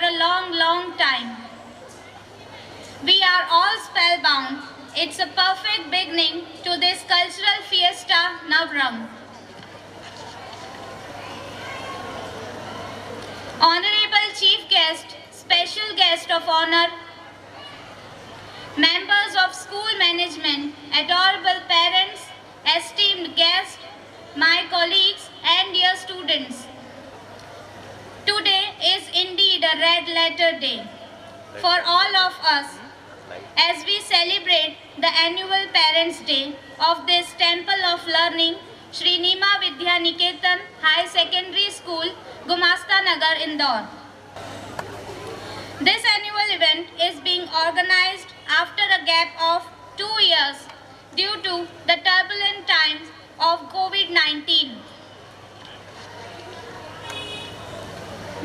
a long time. We are all spellbound. It's a perfect beginning to this cultural fiesta Navram. Honorable Chief Guest, Special Guest of Honor, members of school management, adorable parents, esteemed guests, my colleagues and dear students. Today is indeed a red letter day for all of us as we celebrate the annual Parents' Day of this Temple of Learning, Shri Nima Vidya Niketan High Secondary School, Gumasta Nagar, Indore. This annual event is being organized after a gap of 2 years due to the turbulent times of COVID-19.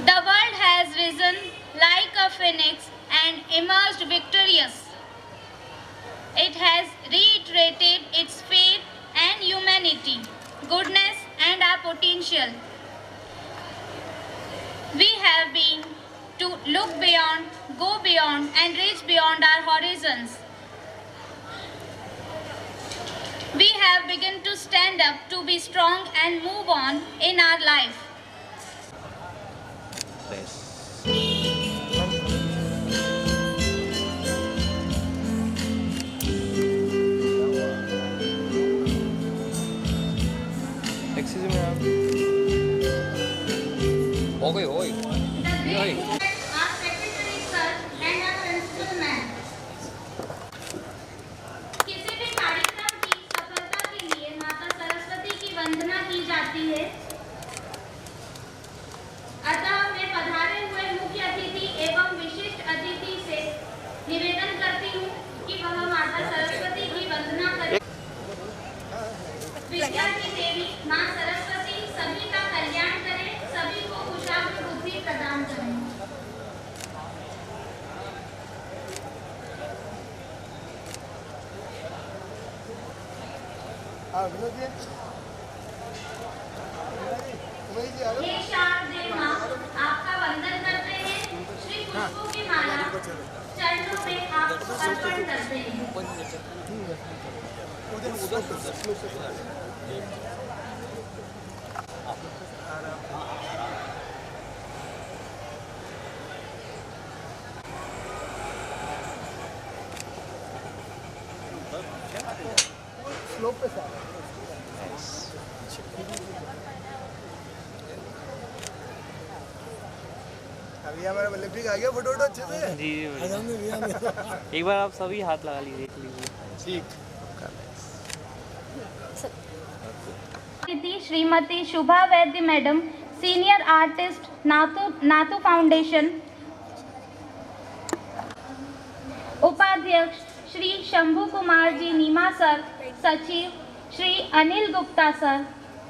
The world has risen like a phoenix and emerged victorious. It has reiterated its faith and humanity, goodness and our potential. We have been to look beyond, go beyond and reach beyond our horizons. We have begun to stand up to be strong and move on in our life. Excuse me, ma'am. Okay, oi. Our secretary sir and our principal ma'am. किसी भी कार्यक्रम की सफलता के लिए माता सरस्वती की वंदना की जाती है। अतः मैं पधारे हुए मुख्य अतिथि एवं विशिष्ट अतिथि से निवेदन करती हूँ कि वह माता सरस्वती की वंदना करें। विद्या की देवी माँ सरस्वती सभी का कल्याण करें, सभी को कुशाग्र बुद्धि प्रदान करें। हे शारदे माँ, आपका वंदन करते हैं। श्री पुष्पों की माला चरणों में आपको अर्पण करते हैं। स्लोप पे सारा अभी हमारा बल्लभ आ गया फोटो अच्छे से जी एक बार आप सभी हाथ लगा लीजिए, देख लीजिए। ठीक। श्रीमती शुभा वैद्य मैडम, सीनियर आर्टिस्ट, नातू फाउंडेशन। उपाध्यक्ष श्री शंभू कुमार जी नीमा सर, सचिव श्री अनिल गुप्ता सर,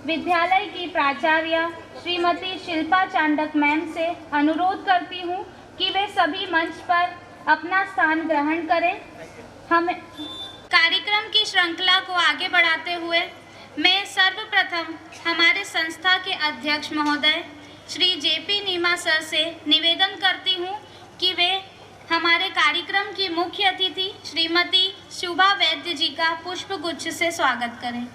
विद्यालय की प्राचार्य श्रीमती शिल्पा चांडक मैम से अनुरोध करती हूँ कि वे सभी मंच पर अपना स्थान ग्रहण करें। हम कार्यक्रम की श्रृंखला को आगे बढ़ाते हुए मैं सर्वप्रथम हमारे संस्था के अध्यक्ष महोदय श्री जेपी नीमा सर से निवेदन करती हूँ कि वे हमारे कार्यक्रम की मुख्य अतिथि श्रीमती शुभा वैद्य जी का पुष्प गुच्छ से स्वागत करें।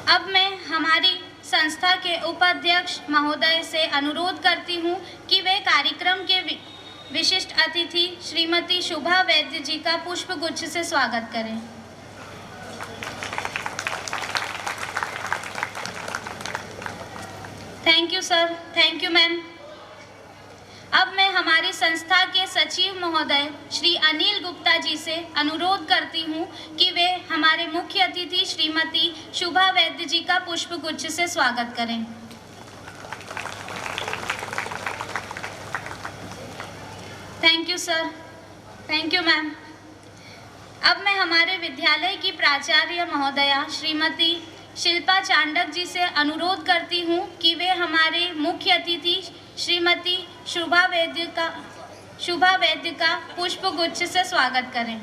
अब मैं हमारी संस्था के उपाध्यक्ष महोदय से अनुरोध करती हूँ कि वे कार्यक्रम के विशिष्ट अतिथि श्रीमती शुभा वैद्य जी का पुष्प गुच्छ से स्वागत करें। Thank you sir, thank you ma'am. अब मैं हमारी संस्था के सचिव महोदय श्री अनिल गुप्ता जी से अनुरोध करती हूँ कि वे हमारे मुख्य अतिथि श्रीमती शुभा वैद्य जी का पुष्प गुच्छ से स्वागत करें। Thank you sir, thank you ma'am. अब मैं हमारे विद्यालय की प्राचार्य महोदया श्रीमती शिल्पा चांडक जी से अनुरोध करती हूँ कि वे हमारे मुख्य अतिथि श्रीमती शुभा वैद्य का पुष्प गुच्छ से स्वागत करें।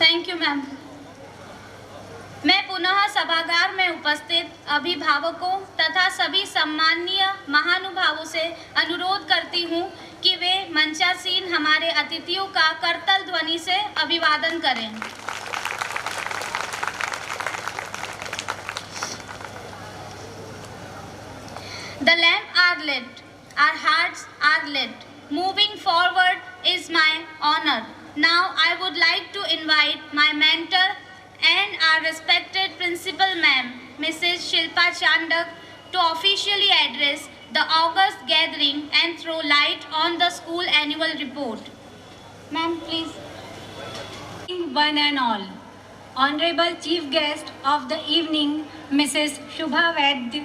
Thank you ma'am. मैं पुनः सभागार में उपस्थित अभिभावकों तथा सभी सम्माननीय महानुभावों से अनुरोध करती हूँ कि वे मंचासीन हमारे अतिथियों का करतल ध्वनि से अभिवादन करें। The lamps are lit, our hearts are lit. Moving forward is my honor. Now I would like to invite my mentor and our respected principal ma'am, Mrs. Shilpa Chandak, to officially address the August gathering and throw light on the school annual report. Ma'am, please. One and all, Honorable Chief Guest of the evening, Mrs. Shubha Vaid,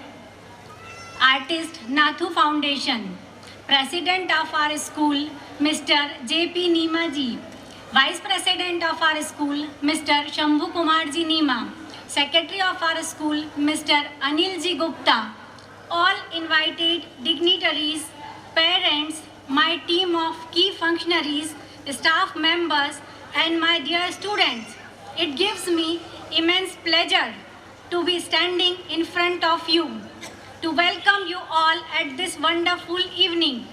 Artist Nathu Foundation, President of our school, Mr. J.P. Neema ji, Vice President of our school, Mr. Shambhu Kumar ji Neema, Secretary of our school, Mr. Anil ji Gupta, all invited dignitaries, parents, my team of key functionaries, staff members, and my dear students. It gives me immense pleasure to be standing in front of you to welcome you all at this wonderful evening.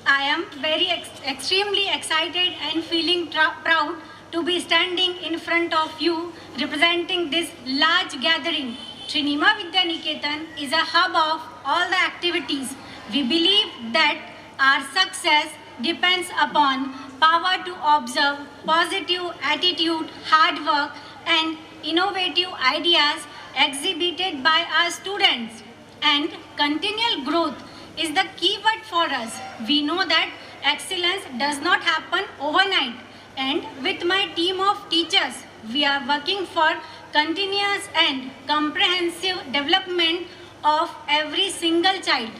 I am very extremely excited and feeling proud to be standing in front of you representing this large gathering. Sri Neema Vidya Niketan is a hub of all the activities. We believe that our success depends upon power to observe, positive attitude, hard work, and innovative ideas exhibited by our students. And continual growth is the key word for us. We know that excellence does not happen overnight. And with my team of teachers, we are working for continuous and comprehensive development of every single child.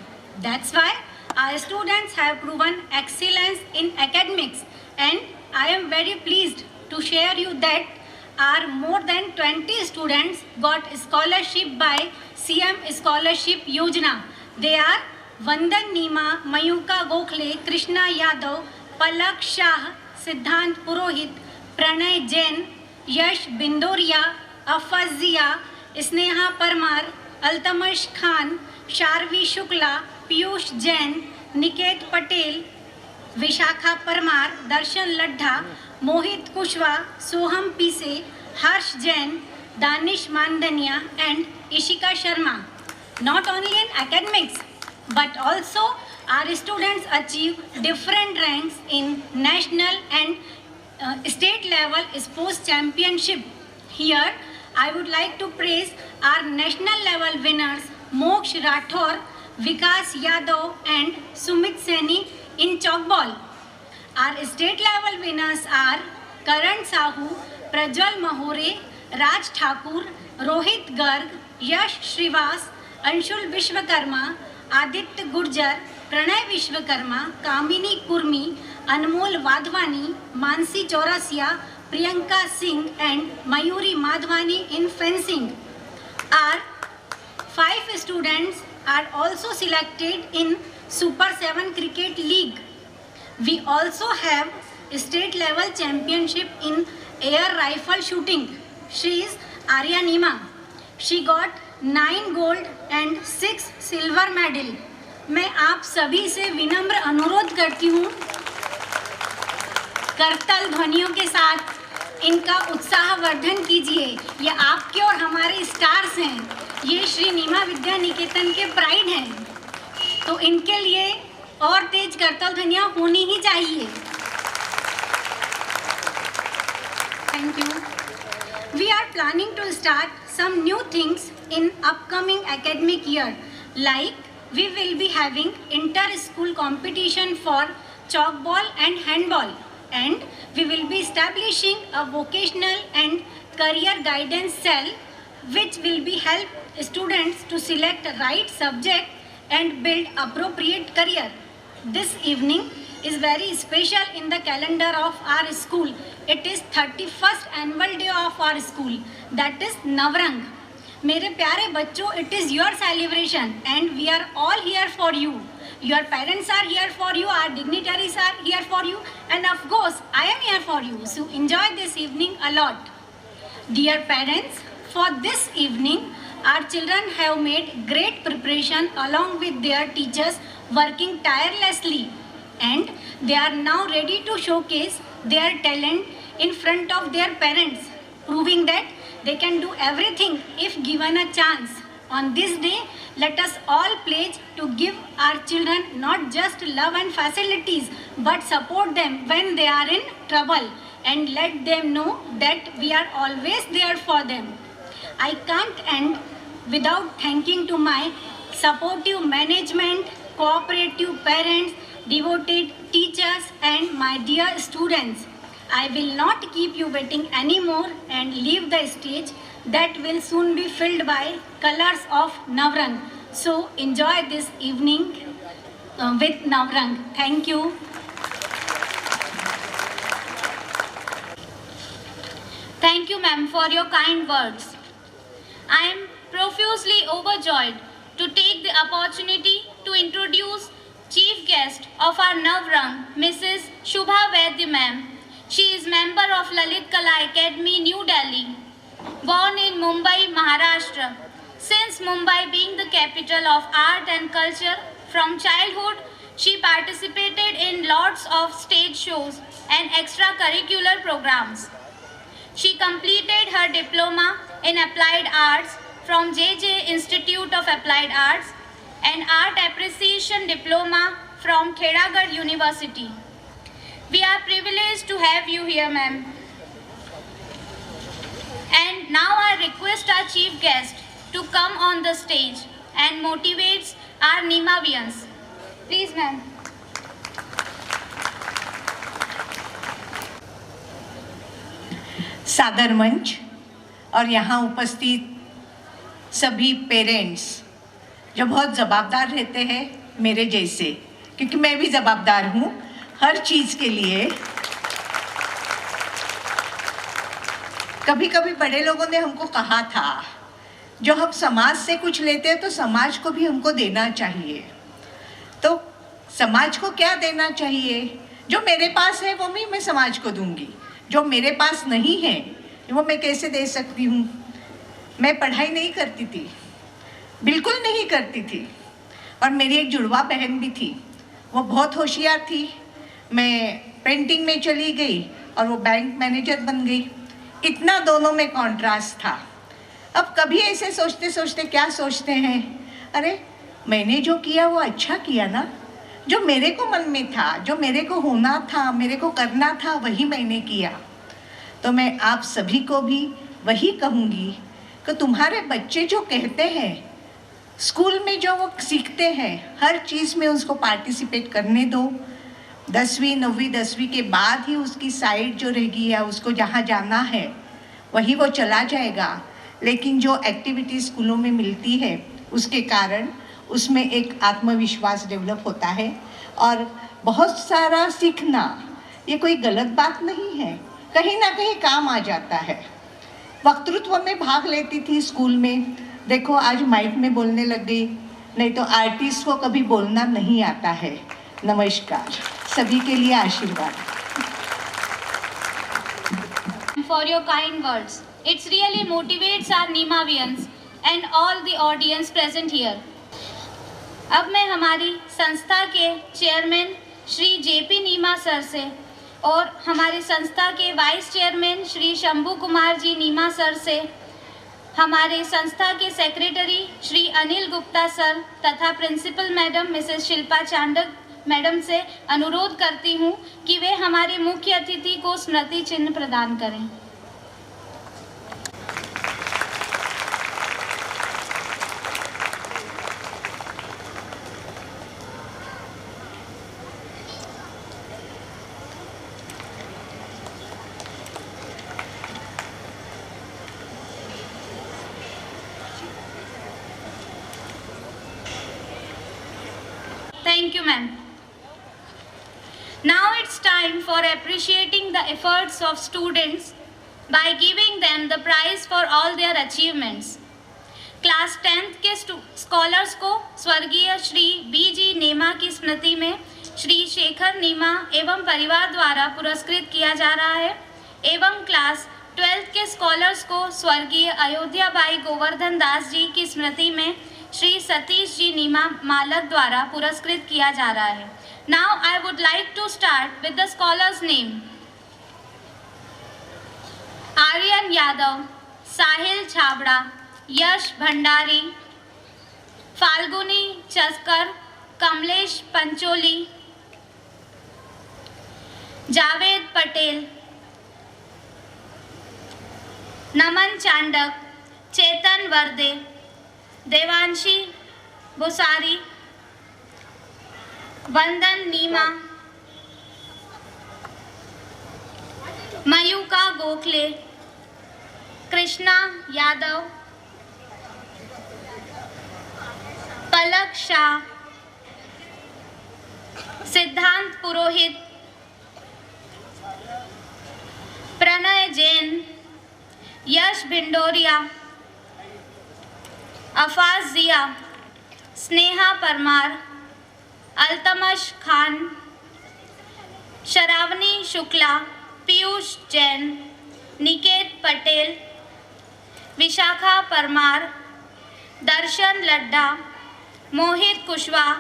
That's why our students have proven excellence in academics, and I am very pleased to share you that our more than 20 students got scholarship by CM Scholarship Yojana. They are Vandan Neema, Mayuka Gokhale, Krishna Yadav, Palak Shah, Siddhant Purohit, Pranay Jain, Yash Bindoria, Afaz Zia, Sneha Parmar, Altamash Khan, Sharvi Shukla, Piyush Jain, Niket Patel, Vishakha Parmar, Darshan Ladha, Mohit Kushwa, Soham Pise, Harsh Jain, Danish Mandania, and Ishika Sharma. Not only in academics, but also our students achieve different ranks in national and state level sports championship. Here, I would like to praise our national level winners Moksh Rathor, Vikas Yadav, and Sumit Saini in chalkball. Our state level winners are Karan Sahu, Prajwal Mahore, Raj Thakur, Rohit Garg, Yash Shrivas, Anshul Vishwakarma, Aditya Gurjar, Pranay Vishwakarma, Kamini Kurmi, Anmol Vadhwani, Mansi Chaurasia, Priyanka Singh, and Mayuri Madhwani in fencing. Our 5 students are also selected in Super 7 Cricket League. We also have state level championship in air rifle shooting. She is Arya Neema. She got 9 gold and 6 silver medal. मैं आप सभी से विनम्र अनुरोध करती हूँ करतल ध्वनियों के साथ इनका उत्साहवर्धन कीजिए। ये आपके और हमारे स्टार्स हैं, ये श्री नीमा विद्या निकेतन के प्राइड हैं, तो इनके लिए और तेज करतल ध्वनियाँ होनी ही चाहिए। Thank you. We are planning to start some new things in upcoming academic year, like we will be having inter-school competition for chalkball and handball, and we will be establishing a vocational and career guidance cell which will be help students to select the right subject and build appropriate career. This evening is very special in the calendar of our school. It is 31st annual day of our school, that is Navrang. मेरे प्यारे बच्चों, it is your celebration and we are all here for you. Your parents are here for you, our dignitaries are here for you, and of course I am here for you. So enjoy this evening a lot. Dear parents, for this evening our children have made great preparation along with their teachers, working tirelessly, and they are now ready to showcase their talent in front of their parents, proving that they can do everything if given a chance. On this day, let us all pledge to give our children not just love and facilities, but support them when they are in trouble and let them know that we are always there for them. I can't end without thanking to my supportive management, cooperative parents, devoted teachers and my dear students. I will not keep you waiting anymore and leave the stage that will soon be filled by colors of Navrang. So enjoy this evening with Navrang. Thank you. Thank you, ma'am, for your kind words. I am profusely overjoyed to take the opportunity to introduce chief guest of our Navrang, Mrs. Shubha Vaidya ma'am. She is member of Lalit Kala Academy, New Delhi. Born in Mumbai, Maharashtra. Since Mumbai being the capital of art and culture, from childhood she participated in lots of stage shows and extracurricular programs. She completed her diploma in applied arts from JJ Institute of Applied Arts and art appreciation diploma from Khedagarh University. We are privileged to have you here, ma'am. And now I request our chief guest to come on the stage and motivates our Nimavians. Please, ma'am. सादर मंच और यहाँ उपस्थित सभी parents जो बहुत जवाबदार रहते हैं मेरे जैसे, क्योंकि मैं भी जवाबदार हूँ हर चीज़ के लिए। कभी कभी बड़े लोगों ने हमको कहा था, जो हम समाज से कुछ लेते हैं तो समाज को भी हमको देना चाहिए। तो समाज को क्या देना चाहिए? जो मेरे पास है वो भी मैं समाज को दूंगी, जो मेरे पास नहीं है वो मैं कैसे दे सकती हूँ? मैं पढ़ाई नहीं करती थी, बिल्कुल नहीं करती थी, और मेरी एक जुड़वा बहन भी थी, वो बहुत होशियार थी। मैं पेंटिंग में चली गई और वो बैंक मैनेजर बन गई। इतना दोनों में कॉन्ट्रास्ट था। अब कभी ऐसे सोचते सोचते क्या सोचते हैं, अरे मैंने जो किया वो अच्छा किया ना, जो मेरे को मन में था, जो मेरे को होना था, मेरे को करना था, वही मैंने किया। तो मैं आप सभी को भी वही कहूँगी कि तुम्हारे बच्चे जो कहते हैं, स्कूल में जो वो सीखते हैं, हर चीज़ में उसको पार्टिसिपेट करने दो। 10वीं 9वीं 10वीं के बाद ही उसकी साइड जो रहेगी या उसको जहाँ जाना है वही वो चला जाएगा, लेकिन जो एक्टिविटी स्कूलों में मिलती है उसके कारण उसमें एक आत्मविश्वास डेवलप होता है और बहुत सारा सीखना ये कोई गलत बात नहीं है, कहीं ना कहीं काम आ जाता है। वक्तृत्व में भाग लेती थी स्कूल में, देखो आज माइक में बोलने लग गई, नहीं तो आर्टिस्ट को कभी बोलना नहीं आता है। नमस्कार, सभी के लिए आशीर्वाद। For your kind words. It really motivates our Nimavians and all the audience present here. अब मैं हमारी संस्था के chairman Shri JP Neema sir से और हमारी संस्था के vice chairman Shri Shambhu Kumar ji Neema sir से, हमारे संस्था के सेक्रेटरी श्री अनिल गुप्ता सर तथा principal madam Mrs Shilpa Chandak madam से अनुरोध करती हूँ कि वे हमारे मुख्य अतिथि को स्मृति चिन्ह प्रदान करें। Thank you, ma'am. Now it's time for appreciating the efforts of students by giving them the prize for all their achievements. Class 10th के स्कॉलर्स को स्वर्गीय श्री B.G. नेमा की स्मृति में श्री शेखर नीमा एवं परिवार द्वारा पुरस्कृत किया जा रहा है एवं क्लास 12th के स्कॉलर्स को स्वर्गीय अयोध्या बाई गोवर्धन दास जी की स्मृति में श्री सतीश जी नीमा मालक द्वारा पुरस्कृत किया जा रहा है. Now I would like to start with the scholars name. Aryan Yadav, Sahil Chhabra, Yash Bhandari, Falguni Chaskar, Kamlesh Pancholi, Javed Patel, Naman Chandak, Chetan Varde, Devanshi बुसारी, वंदन नीमा, मयूका गोखले, कृष्णा यादव, पलक शाह, सिद्धांत पुरोहित, प्रणय जैन, यश भिंडोरिया, अफाज जिया, स्नेहा परमार, अल्तमश खान, शरावनी शुक्ला, पीयूष जैन, निकेत पटेल, विशाखा परमार, दर्शन लड्डा, मोहित कुशवाहा,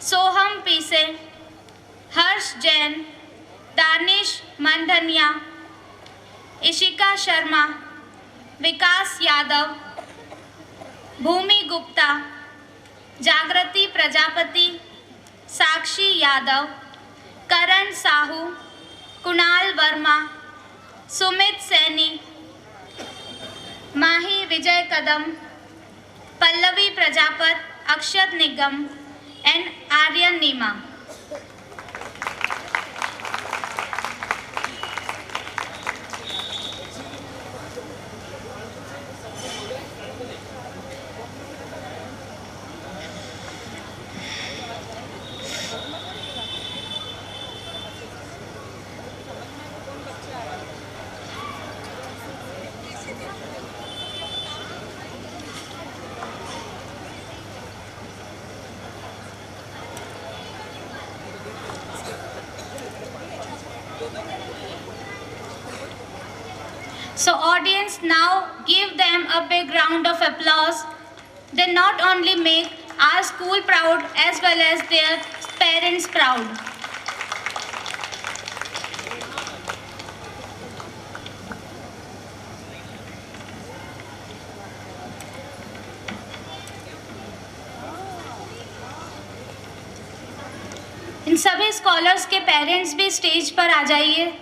सोहम पीसे, हर्ष जैन, दानिश मंडनिया, इशिका शर्मा, विकास Yadav, Bhumi Gupta, Jagriti Prajapati, Sakshi Yadav, Karan Sahu, Kunal Verma, Sumit Saini, Mahi Vijay Kadam, Pallavi Prajapat, Akshat Nigam and Aryan Neema. So audience, now give them a big round of applause. They not only make our school proud as well as their parents proud. इन सभी scholars के parents भी stage पर आ जाइए.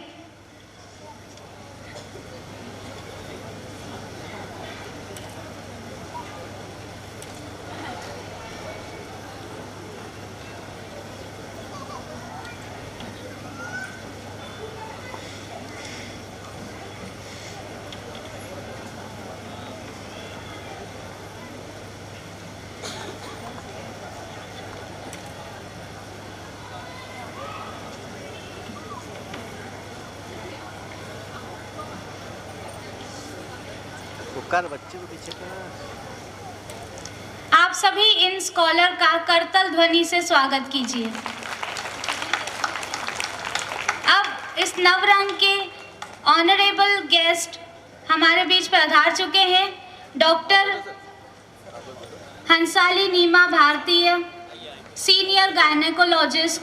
बच्चे को पीछे का. आप सभी इन स्कॉलर का करतल ध्वनि से स्वागत कीजिए. अब इस नवरंग के ऑनरेबल गेस्ट हमारे बीच पधार चुके हैं. डॉक्टर हंसाली नीमा भारतीय, senior gynaecologist.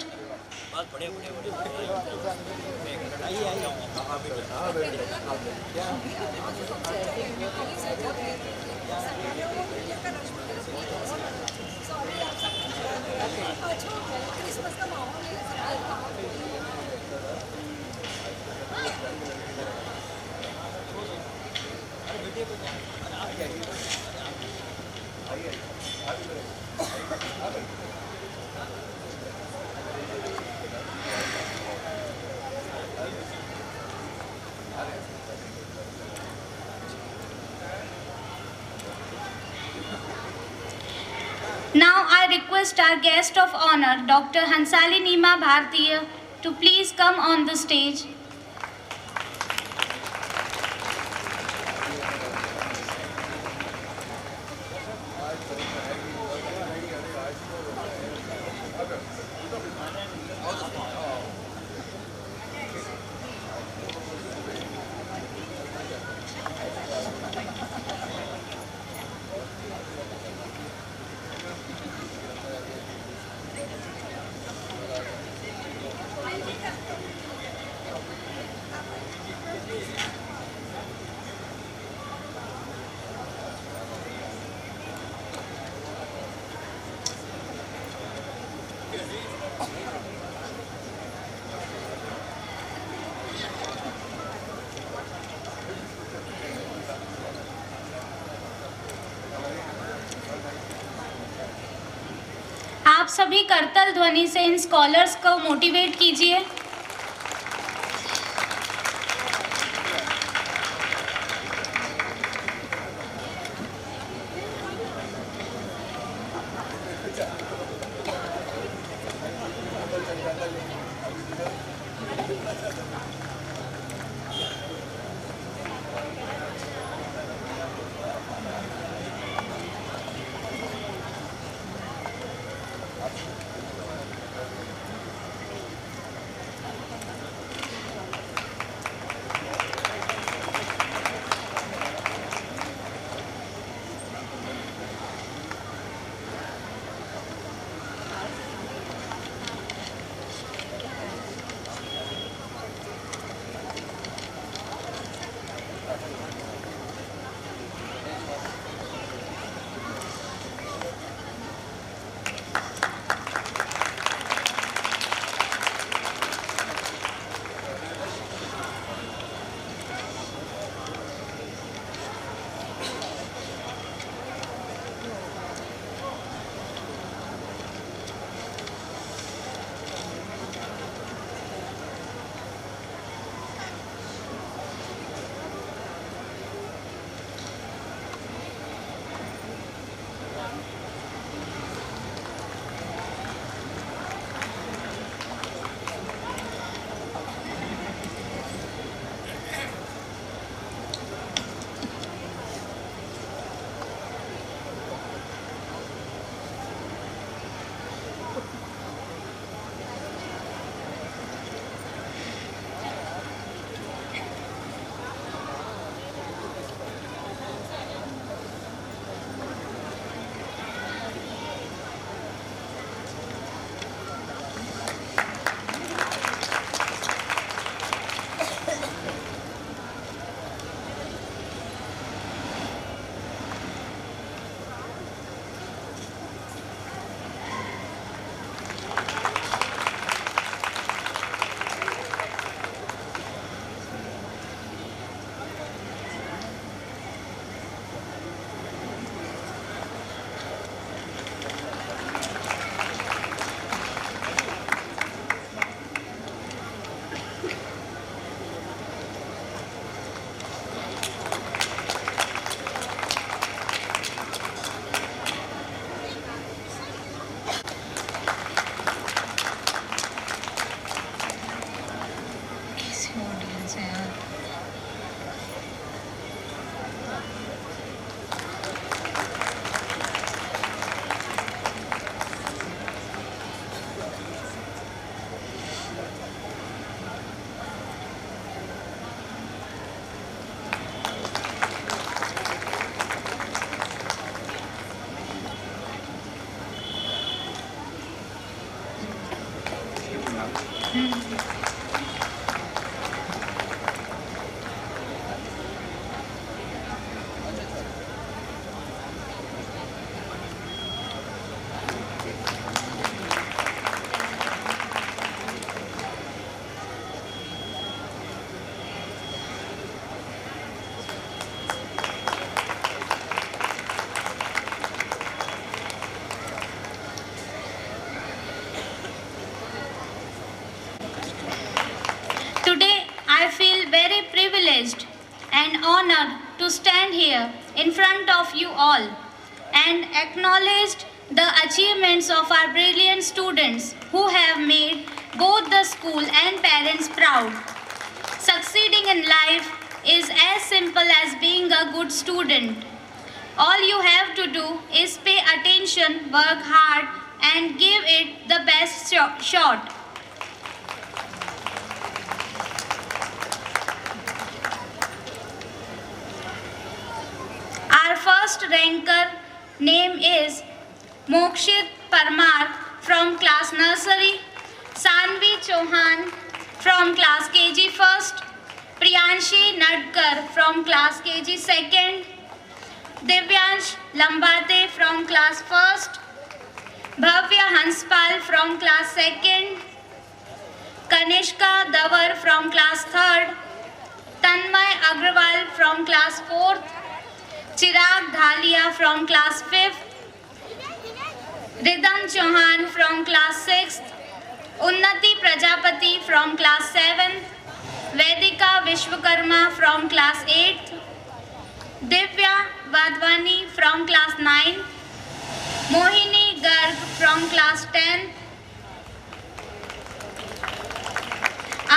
Now I request our guest of honor, Dr. Hansali Nima Bhartiya, to please come on the stage. आप सभी करतल ध्वनि से इन स्कॉलर्स को मोटिवेट कीजिए। privileged and honored to stand here in front of you all and acknowledged the achievements of our brilliant students who have made both the school and parents proud. Succeeding in life is as simple as being a good student. All you have to do is pay attention, work hard, and give it the best shot. Our first ranker name is Mokshit Parmar from class nursery, Sanvi Chauhan from class KG first, Priyanshi Nadkar from class KG second, Divyansh Lambate from class first, Bhavya Hanspal from class second, Kanishka Davar from class third, Tanmay Agrawal from class fourth, Chirag Dhalia from class fifth, Ridham Chauhan from class sixth, Unnati Prajapati from class seventh, Vedika Vishwakarma from class eighth, Divya Vadwani from class 9th, Mohini Garg from class 10th,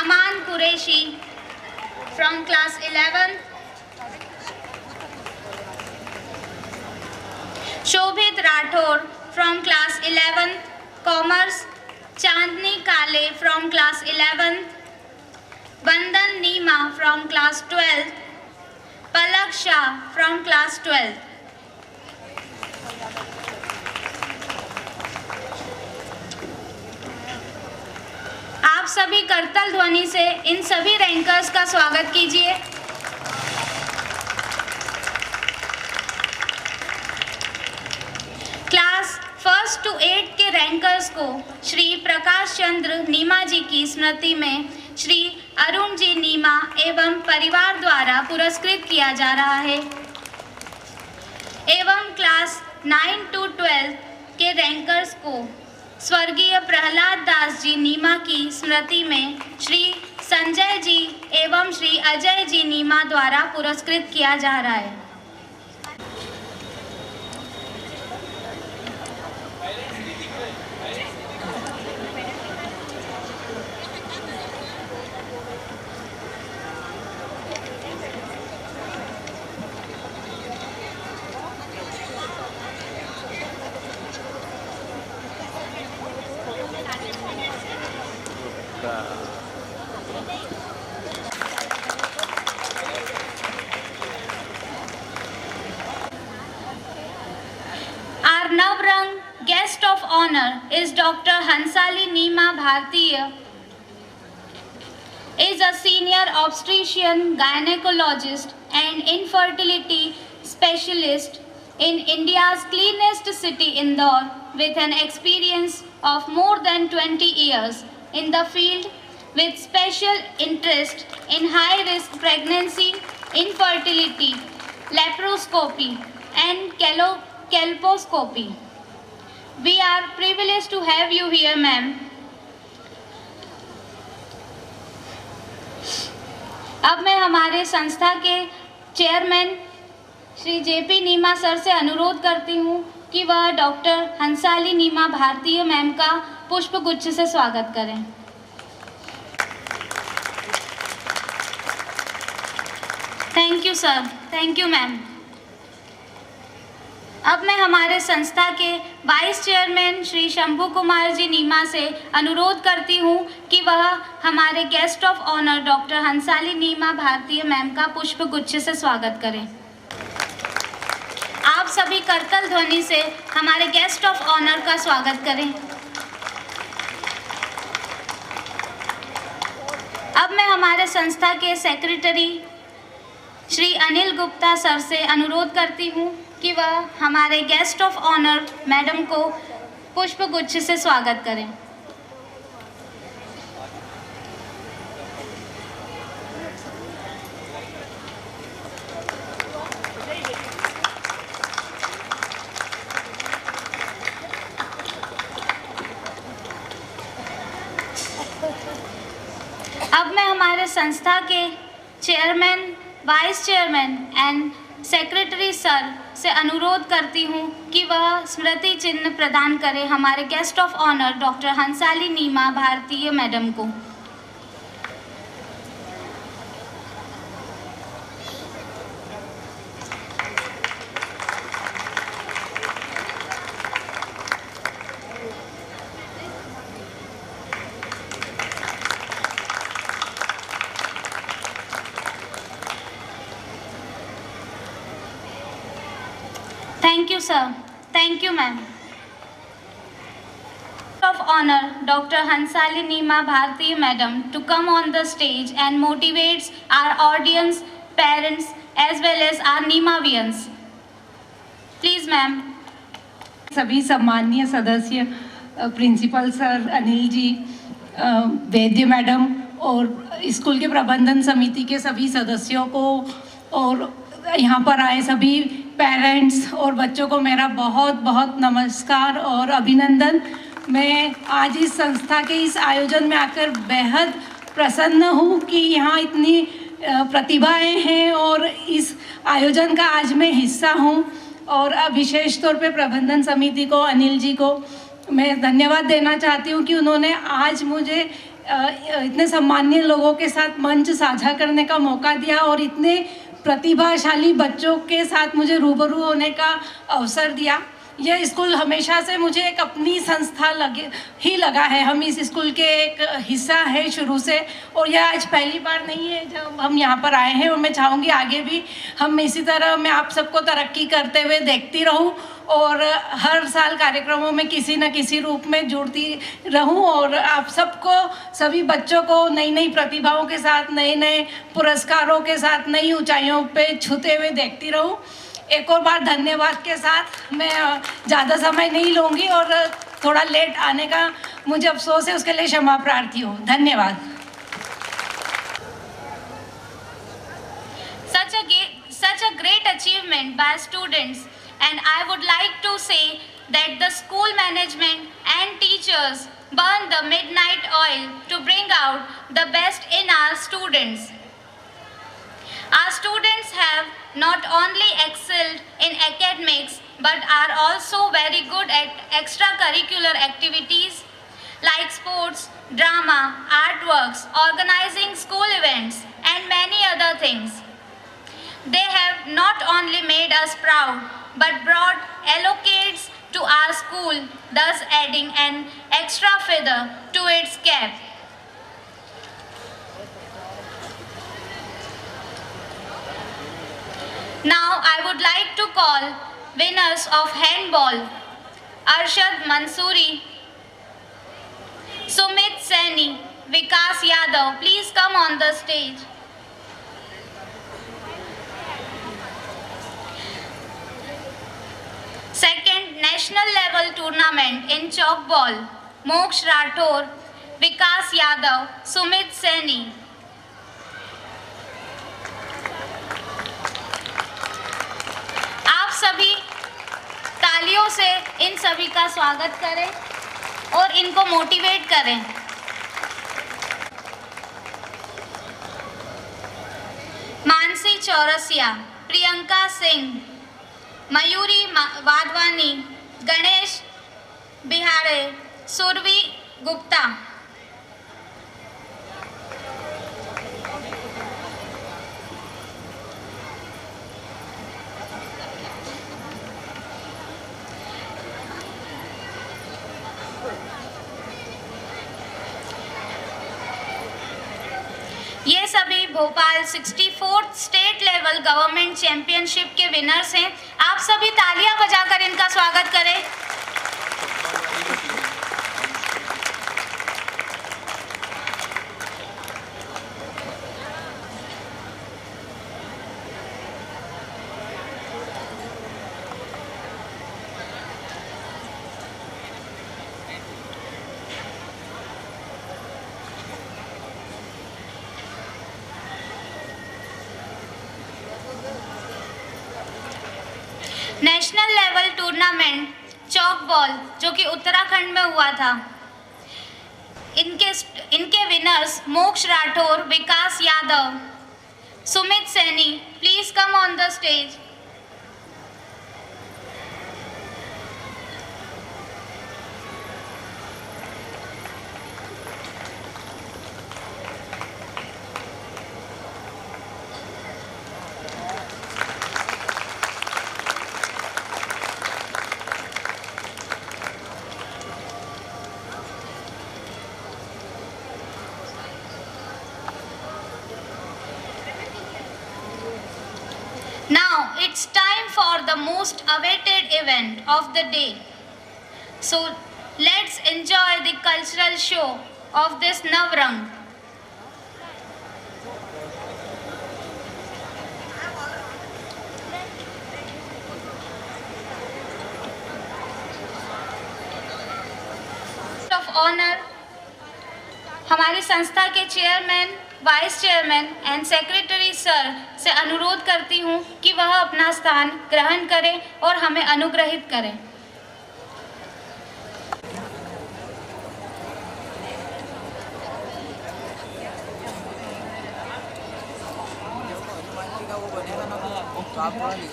Aman Qureshi from class 11th, Shobhit Rathore from class 11th, Commerce, Chandni Kale from class 11th, Vandan Neema from class 12th, Palak Shah from class 12th. आप सभी करतल ध्वनि से इन सभी rankers का स्वागत कीजिए। Class 1st to 8 के rankers को श्री प्रकाश चंद्र नीमा जी की स्मृति में श्री अरुण जी नीमा एवं परिवार द्वारा पुरस्कृत किया जा रहा है एवं क्लास 9 to 12 के रैंकर्स को स्वर्गीय प्रहलाद दास जी नीमा की स्मृति में श्री संजय जी एवं श्री अजय जी नीमा द्वारा पुरस्कृत किया जा रहा है। Our Navrang guest of honor is Dr. Hansali Neema Bhartiya, is a senior obstetrician, gynecologist and infertility specialist in India's cleanest city Indore with an experience of more than 20 years in the field with special interest in high-risk pregnancy, infertility, laparoscopy and colposcopy. We are privileged to have you here, ma'am. अब मैं हमारे संस्था के chairman Shri JP Neema sir से अनुरोध करती हूँ कि वह डॉक्टर हंसाली नीमा भारतीय मैम का पुष्प गुच्छ से स्वागत करें। Thank you sir, thank you ma'am. अब मैं हमारे संस्था के वाइस चेयरमैन श्री शंभू कुमार जी नीमा से अनुरोध करती हूँ कि वह हमारे गेस्ट ऑफ ऑनर डॉक्टर हंसाली नीमा भारतीय मैम का पुष्प गुच्छ से स्वागत करें। आप सभी करतल ध्वनि से हमारे गेस्ट ऑफ ऑनर का स्वागत करें। अब मैं हमारे संस्था के सेक्रेटरी श्री अनिल गुप्ता सर से अनुरोध करती हूँ कि वह हमारे गेस्ट ऑफ ऑनर मैडम को पुष्प गुच्छ से स्वागत करें। अब मैं हमारे संस्था के chairman, vice chairman and secretary sir से अनुरोध करती हूँ कि वह स्मृति चिन्ह प्रदान करें हमारे गेस्ट ऑफ ऑनर डॉक्टर हंसाली नीमा भारतीय मैडम को। Thank you, sir. Thank you, ma'am. Of honor, Dr. Hansali Neema Bharti, madam, to come on the stage and motivates our audience, parents, as well as our Neemavians. Please, ma'am. सभी सम्माननीय सदस्य, principal sir Anil ji, वैद्य madam और school के प्रबंधन समिति के सभी सदस्यों को और यहाँ पर आए सभी पेरेंट्स और बच्चों को मेरा बहुत बहुत नमस्कार और अभिनंदन। मैं आज इस संस्था के इस आयोजन में आकर बेहद प्रसन्न हूँ कि यहाँ इतनी प्रतिभाएं हैं और इस आयोजन का आज मैं हिस्सा हूँ। और विशेष तौर पे प्रबंधन समिति को, अनिल जी को मैं धन्यवाद देना चाहती हूँ कि उन्होंने आज मुझे इतने सम्मानीय लोगों के साथ मंच साझा करने का मौका दिया और इतने प्रतिभाशाली बच्चों के साथ मुझे रूबरू होने का अवसर दिया। यह स्कूल हमेशा से मुझे एक अपनी संस्था लगा है। हम इस स्कूल के एक हिस्सा है शुरू से और यह आज पहली बार नहीं है जब हम यहाँ पर आए हैं और मैं चाहूँगी आगे भी हम इसी तरह मैं आप सबको तरक्की करते हुए देखती रहूँ और हर साल कार्यक्रमों में किसी न किसी रूप में जुड़ती रहूं और आप सबको, सभी बच्चों को नई नई प्रतिभाओं के साथ, नए नए पुरस्कारों के साथ, नई ऊंचाइयों पे छूते हुए देखती रहूं। एक और बार धन्यवाद के साथ मैं ज़्यादा समय नहीं लूँगी और थोड़ा लेट आने का मुझे अफसोस है, उसके लिए क्षमा प्रार्थी हूँ। धन्यवाद। Such a great achievement by students. And I would like to say that the school management and teachers burn the midnight oil to bring out the best in our students. Our students have not only excelled in academics but are also very good at extracurricular activities like sports, drama, artworks, organizing school events and many other things. They have not only made us proud but brought allocates to our school, thus adding an extra feather to its cap. Now I would like to call winners of handball, Arshad Mansoori, Sumit Saini, Vikas Yadav. Please come on the stage. Second national level tournament in chalk ball, Moksh Rathore, Vikas Yadav, Sumit Saini. आप सभी तालियों से इन सभी का स्वागत करें और इनको मोटिवेट करें। मानसी चौरसिया, प्रियंका सिंह, मयूरी वाधवानी, गणेश बिहारे, सुरभि गुप्ता। ये सभी Bhopal 64th state level government championship के विनर्स हैं। आप सभी तालियां बजाकर इनका स्वागत करें। National level tournament tchoukball जो कि उत्तराखंड में हुआ था, इनके winners Moksh Rathore, Vikas Yadav, Sumit Saini. Please come on the stage. the most awaited event of the day. So let's enjoy the cultural show of this Navrang. Of honor, हमारी संस्था के chairman, vice chairman and secretary sir से अनुरोध करती हूं कि वह अपना स्थान ग्रहण करें और हमें अनुग्रहित करें।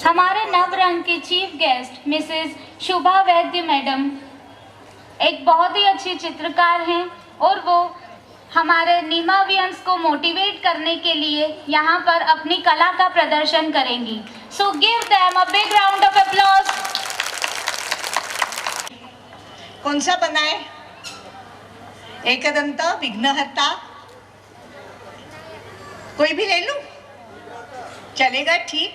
हमारे नवरंग की चीफ गेस्ट मिसेस शुभा वैद्य मैडम एक बहुत ही अच्छी चित्रकार हैं और वो हमारे नीमावियंस को मोटिवेट करने के लिए यहाँ पर अपनी कला का प्रदर्शन करेंगी। So give them a big round of applause. कौन सा बनाए? एकदंत, विघ्नहर्ता, कोई भी ले लूं? चलेगा? ठीक।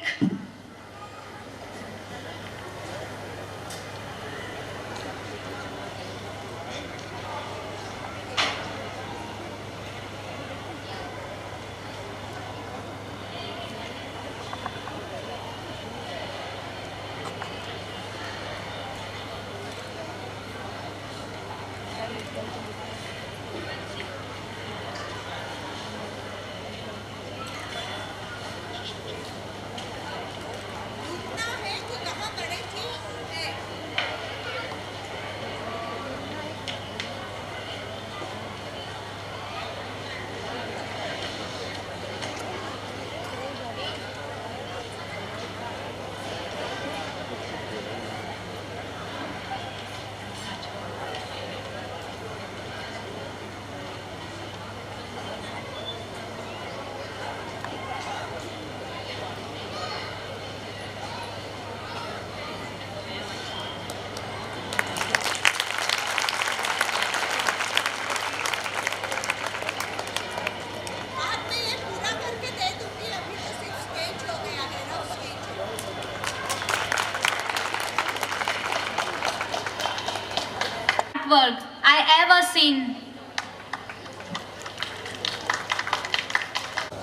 Work I ever seen.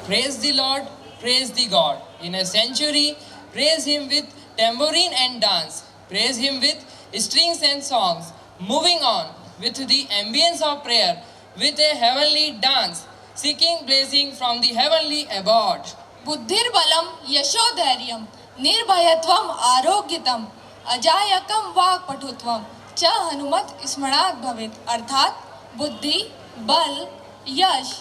Praise the Lord, praise the God. In a century, praise Him with tambourine and dance. Praise Him with strings and songs. Moving on with the ambience of prayer, with a heavenly dance, seeking blessing from the heavenly abode. बुद्धिर्बलम यशोधैर्यम निर्भयत्वम आरोग्यतम अजायकम वाक्पटुत्वम च हनुमत स्मरणात् भवेत्। अर्थात बुद्धि, बल, यश,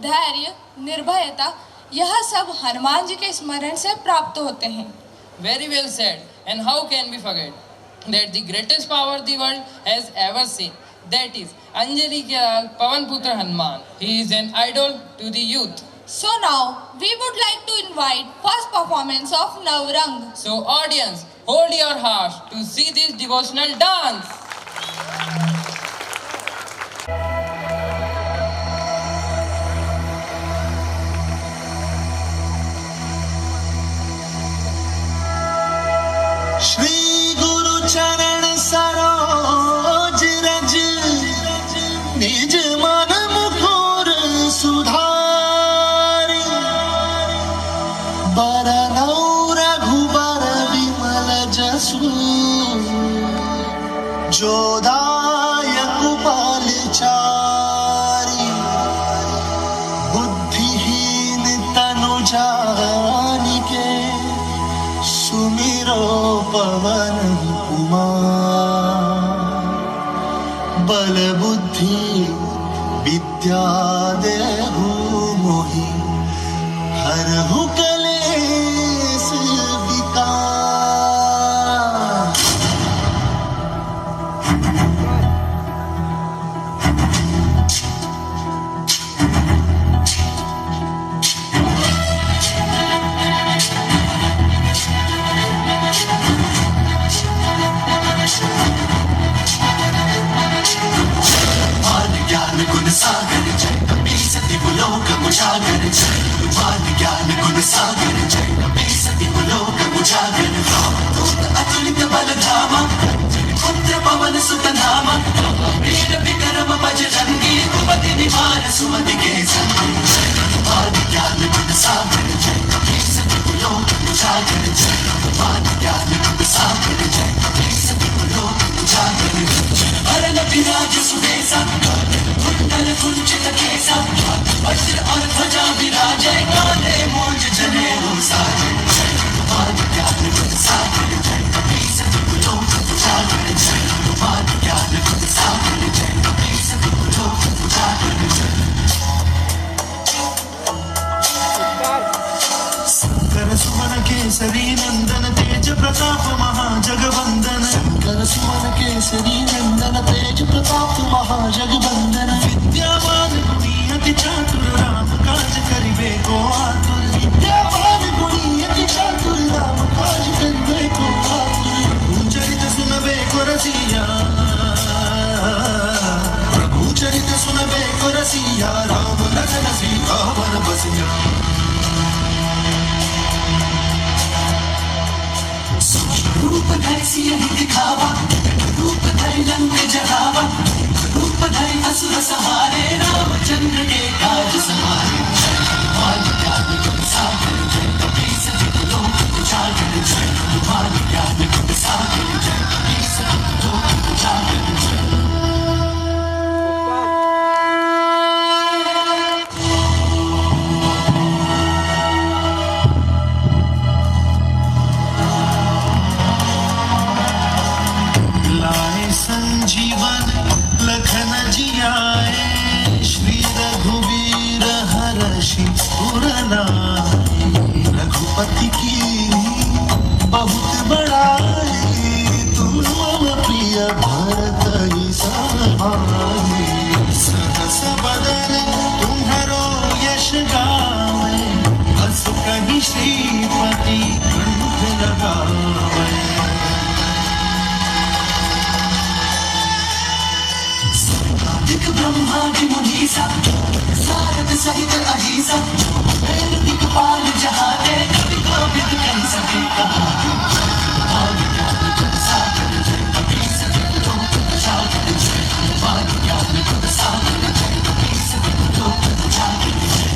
धैर्य, निर्भयता यह सब हनुमान जी के स्मरण से प्राप्त होते हैं। Very well said. And how can we forget that the greatest power the world has ever seen, that is Anjali Kyal Pavan Putra Hanuman. He is an idol to the youth. So now we would like to invite first performance of Navrang. So audience, hold your hearts to see this devotional dance. Shri गुरु चरण सरोज रज निज मन मुकुर सुधारि बरनौ रघुबर विमल जसु जोदायक पालचारी बुद्धिहीन तनु जानिके सुमिरो पवन कुमार बल बुद्धि विद्या देहु मोहि हरहु कलेश विकार। ज्ञान गुण सागर जय कपी सति लोक उजागर जय ज्ञान गुण सागर राम वीर विक्रम बजरंगी कुमति निवार सुमति के संग जय हनुमान ज्ञान गुण सागर जय कपीस लोक उजागर जय हनुमान ज्ञान गुण सागर जय कपीस लोक उजागर जय भरन विराज सुबेसा कुंडल कुंचित केसा वज्र और ध्वजा विराजय कांधे मूंज जनेऊ साजे जय हनुमान ज्ञान गुण सागर जय कपीस लोक उजागर जय हनुमान ज्ञान गुण सागर जय कपीस लोक उजागर जय शंकर सुमन केसरी नंदन तेज प्रताप महाजगवंदन शंकर सुमन केसरी नंदन तेज प्रताप महाजगवंदन विद्यावान गुणी अति चातुर राम काज करिबे को आतुर विद्यावान गुणी अति चातुर राम काज करिबे को आतुर प्रभु चरित सुनबे को रसिया प्रभु चरित सुनबे को रसिया राम लखन सीता वन बसिया रूप धरि सियहि दिखावा रूप धरि लंक जरावा रूप धरि असुर सहारे रामचंद्र के काज सवारे जय हनुमान ज्ञान गुण सागर जय कपीस लोक उजागर जय हनुमान ज्ञान गुण सागर जय कपीस लोक उजागर जय संजीवन लखन जियाए श्री रघुवीर हर्षि उर लाए रघुपति की बहुत बड़ाई तुम मम प्रिय भरत ही सहाई सहस बदन तुम्हारो यश गावे बस कहीं श्रीपति कंठ लगावे ब्रह्मादि मुनीसा सारद सहित अहिसा वेद दिक्पाल जहाते कवि कोविद कह सके कहा हनुमान ज्ञान गुण सागर जय कपीस लोक उजागर जय हनुमान ज्ञान गुण सागर जय कपीस लोक उजागर जय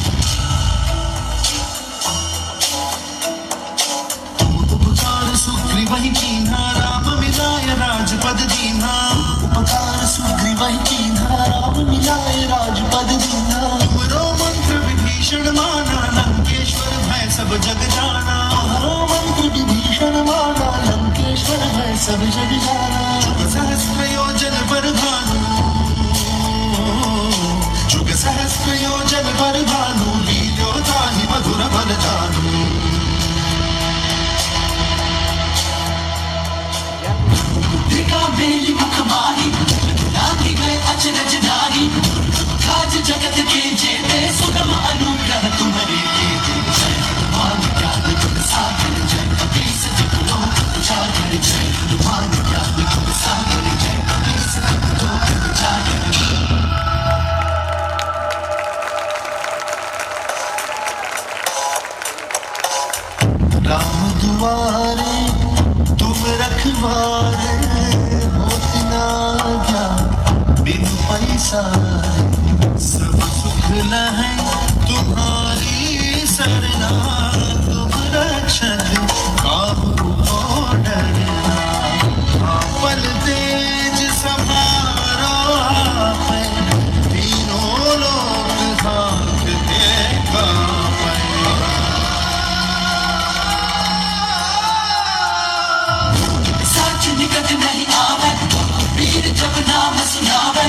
उपकार सुग्रीवहि कीन्हा राम मिलाय राजपद दीन्हा उपकार सुग्रीवहि कीन्हा राम मिलाए राजपद दीन्हा तुमरो मंत्र विभीषण माना लंकेश्वर भय सब जग जाना तुमरो मंत्र विभीषण माना लंकेश्वर भय सब जग जाना जुग सहस्त्र योजन पर भानु जुग सहस्त्र योजन पर भानु लील्यो ताहि मधुर बल जानू बुद्धिका मेली मुख माही लागी गए अचरज नारी काज जगत के जेते सुगम अनुग्रह तुम्हारे देते जय हनुमान ज्ञान गुण सागर जय कपीस लोक उजागर जय हनुमान ज्ञान गुण सागर जय कपीस लोक उजागर राम दुआरे तुम रखवारे होती ना ज्ञान बिनु पैसा सब सुख न है तुम्हारी सरना तुम रक्षक काहू को डरना आपन तेज समारो आपे तीनों लोग भागते कापे निकट नहीं आवे वीर जब नाम सुनावे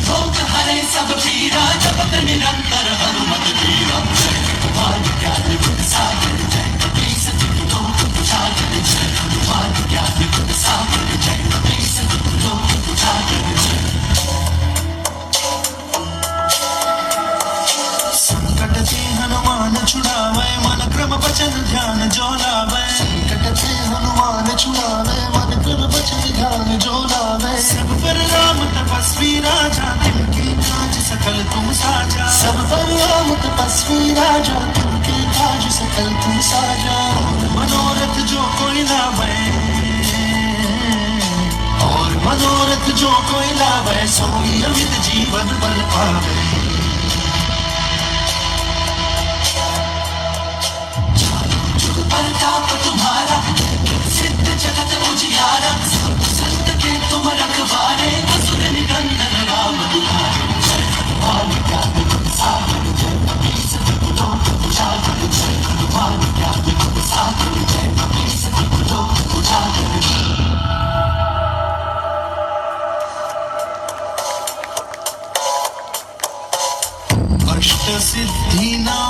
भोग हरे सब पीरा जपत निरंतर हनुमत वीरा जय हनुमान ज्ञान गुण सागर जय कपीस लोक उजागर जय हनुमान ज्ञान गुण सागर जय कपीस लोक उजागर जय संकट से हनुमान छुड़ावे मन क्रम वचन ध्यान जो लावे संकट से हनुमान छुड़ावे मन क्रम वचन ध्यान जो लावे सब पर राम तपस्वी राजा तिनके काज सकल तुम साजा सब पर राम तपस्वी राजा तिनके काज सकल तुम साजा मनोरथ जो कोई लावे और मनोरथ जो कोई लावे सोई अमित जीवन बल पावे प्रताप तुम्हारा सिद्ध जगत उजियारा संत के तुम रखवारे असुर निकंदन राम दुलारे जय हनुमान ज्ञान गुण सागर जय कपीस तिहुलो उजागर जय हनुमान ज्ञान गुण सागर जय कपीस तिहुलो उजागर अष्ट सिद्धि नौ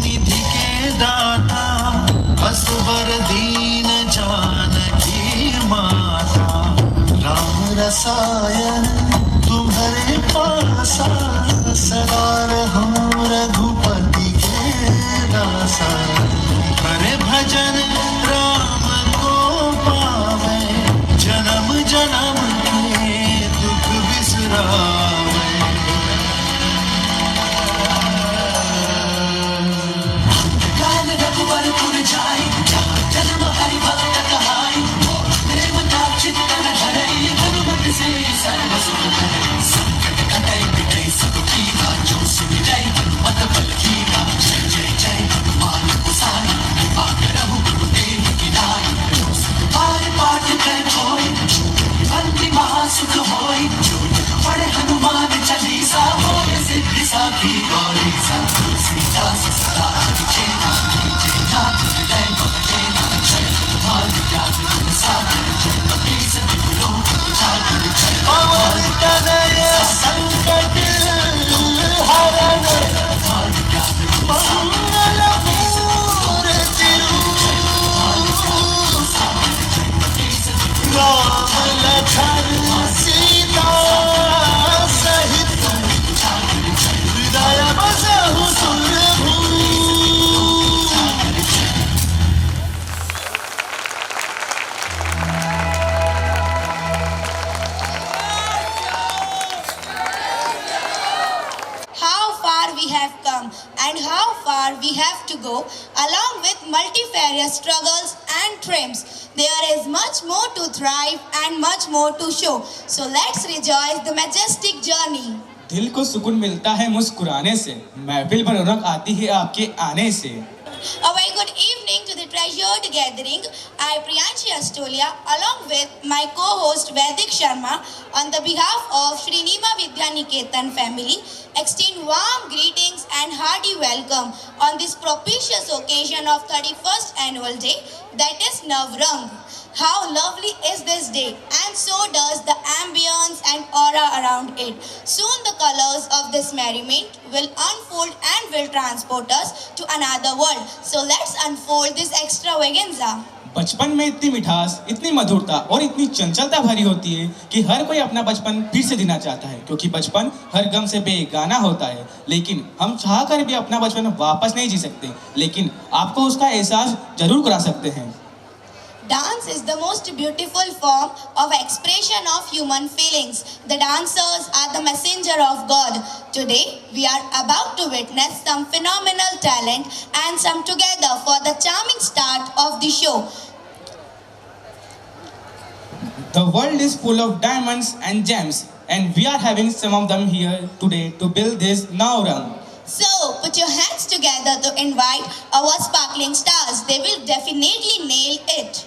निधि के दाता असबर दीन जानकी माता राम रसायन तुम्हारे पासा सदा रहो रघुपति के दासा करे भजन राम को पावे जन्म जन्म के दुख बिसरावे काल रघुवरपुर जाई जहाँ जन्म हरि भक्त कहाई प्रेम का चित्तन धरई हनुमत से सर्व सुख करई संकट कटई मिटई सब कीना जो सुमिरै हनुमत बल कीना जय जय जय हनुमान गोसाई कृपा करहु गुरुदेव की नाई जो सुख पाए पाठ कर कोई अंति महासुख होई जो पढ़े हनुमान चालीसा होय सिद्धि साखी गौरी सा तुलसीदास सदा हरिचेना जय नाथ हृदय भक्तेना जय हनुमान ज्ञान गुण सागर जय कपीस तिहुलो उजागर जय पवन तनय संकट हरण हनुमान ज्ञान गुण मंगल मूर्ति राम लखन सीता सहित हृदय बसहु सुरभूमि How far we have come and how far we have to go, along with multifarious struggles and triumphs. There is much more to thrive and much more to show. So let's rejoice the majestic journey. दिल को सुकून मिलता है मुस्कुराने से, महफिल पर रौनक आती है आपके आने से। A very good evening to the treasured gathering. I, Priyanshi Astolia, along with my co-host Vaidik Sharma, on the behalf of Shri Nima Vidya Niketan family, extend warm greetings and hearty welcome on this propitious occasion of 31st annual day, that is Navrang. How lovely is this day, and so does the ambience and aura around it. Soon the colors of this merriment will unfold and will transport us to another world. So let's unfold this extravaganza. बचपन में इतनी मिठास, इतनी मधुरता और इतनी चंचलता भरी होती है कि हर कोई अपना बचपन फिर से जीना चाहता है, क्योंकि बचपन हर गम से बेगाना होता है। लेकिन हम चाहकर भी अपना बचपन वापस नहीं जी सकते, लेकिन आपको उसका एहसास जरूर करा सकते हैं। Dance is the most beautiful form of expression of human feelings. The dancers are the messenger of God. Today, we are about to witness some phenomenal talent and some together for the charming start of the show. The world is full of diamonds and gems, and we are having some of them here today to build this Navrang. So, put your hands together to invite our sparkling stars. They will definitely nail it.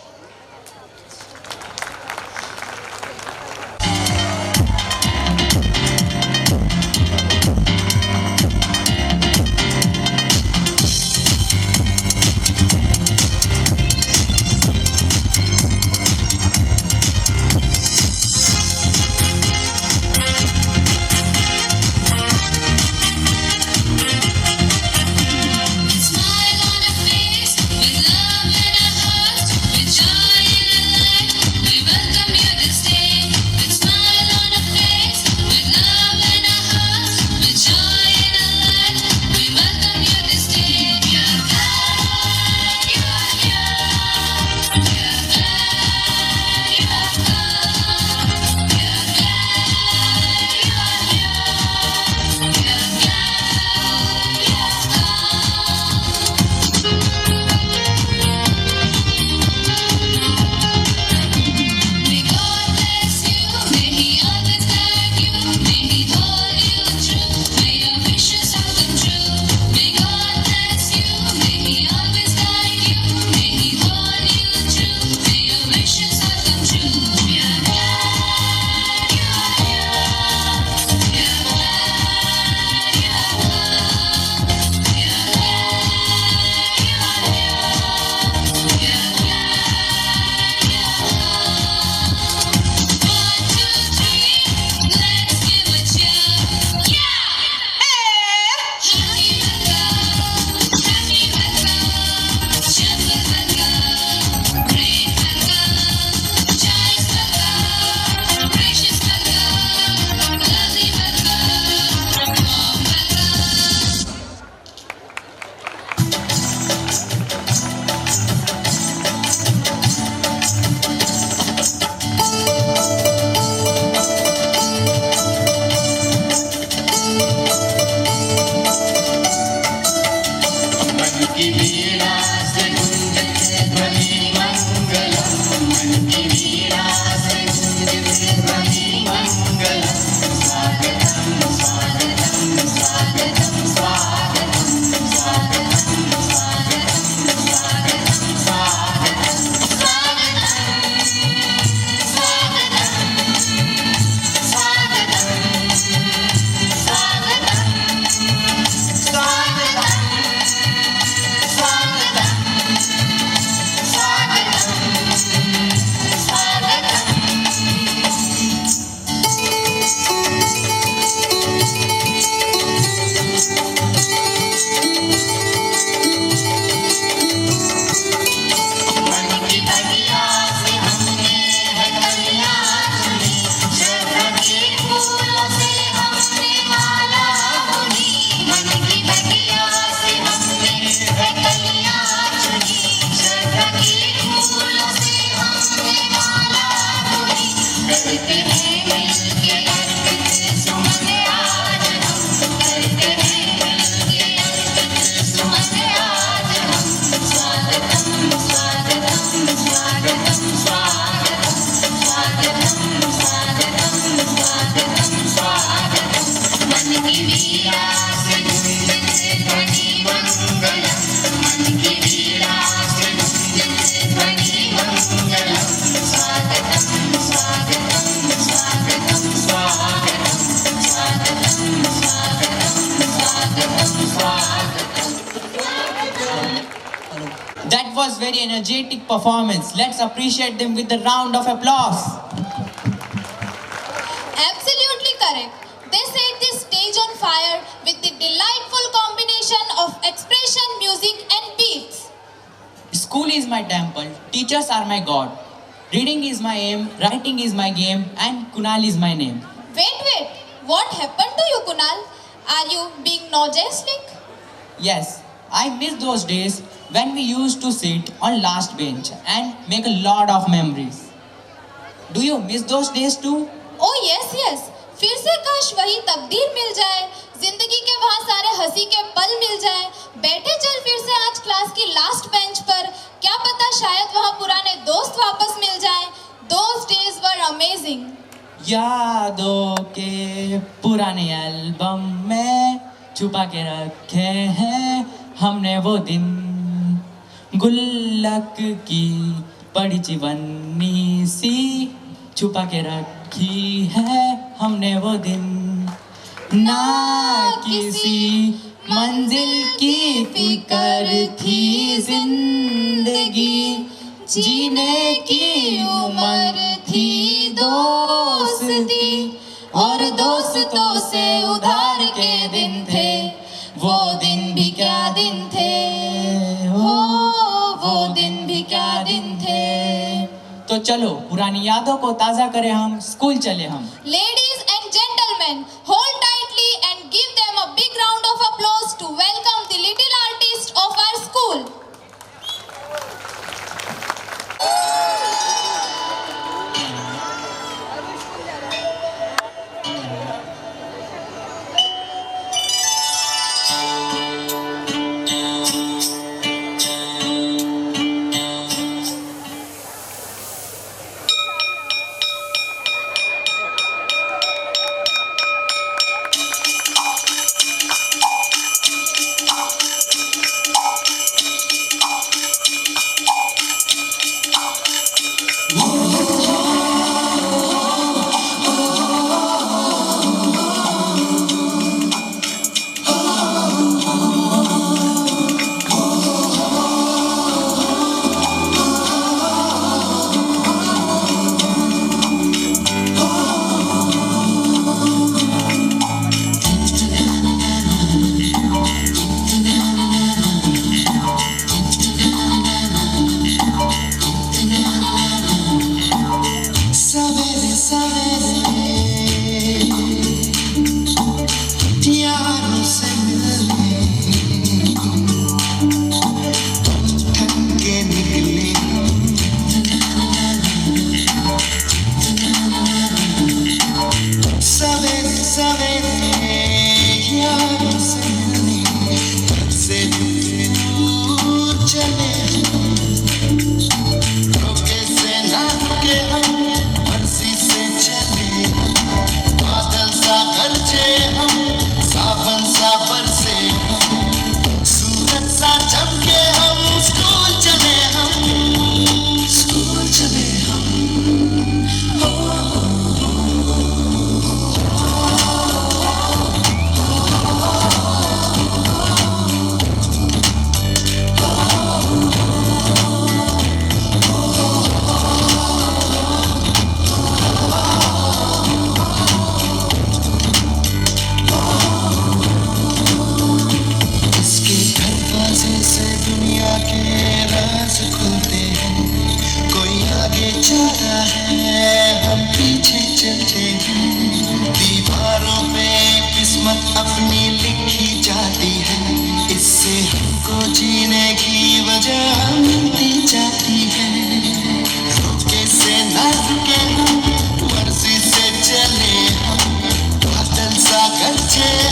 Smile on her face, with love in her heart, with joy. करते हैं मिलके अर्पित सुमन आज हम करते हैं मिलके अर्पित सुमन आज हम स्वागतम स्वागतम स्वागतम स्वागतम स्वागतम स्वागतम स्वागतम स्वागतम मन की वीणा से गुंजित ध्वनि मंगलम मन की वीणा से गुंजित ध्वनि मंगलम स्वागतम स्वागतम स्वागतम स्वागतम स्वागतम स्वागतम स्वागतम That was very energetic performance. Let's appreciate them with a round of applause. Absolutely correct. They set the stage on fire with the delightful combination of expression, music and beats. School is my temple, teachers are my god. Reading is my aim, writing is my game, and Kunal is my name. Wait. What happened to you, Kunal? Are you being nostalgic? Yes, I miss those days when we used to sit on last bench and make a lot of memories. Do you miss those days too? Oh yes. फिर से काश वही तकदीर मिल जाए, जिंदगी के वहाँ सारे हंसी के पल मिल जाए। बैठे चल फिर से आज क्लास की लास्ट बेंच पर, क्या पता शायद वहाँ पुराने दोस्त वापस मिल जाए। Those days were amazing. यादों के पुराने एल्बम में छुपा के रखे हैं हमने वो दिन, गुल्लक की बड़ी चिवन्नी सी छुपा के रखी है हमने वो दिन। ना किसी मंजिल की फिकर थी जिंदगी, जीने की उम्र थी दोस्ती, और दोस्तों से उधार के दिन थे, वो दिन भी क्या दिन थे, हो वो दिन भी क्या दिन थे। तो चलो पुरानी यादों को ताज़ा करें, हम स्कूल चले हम। Ladies and gentlemen, hold tightly and give them a big round of applause to welcome the little artist of our school.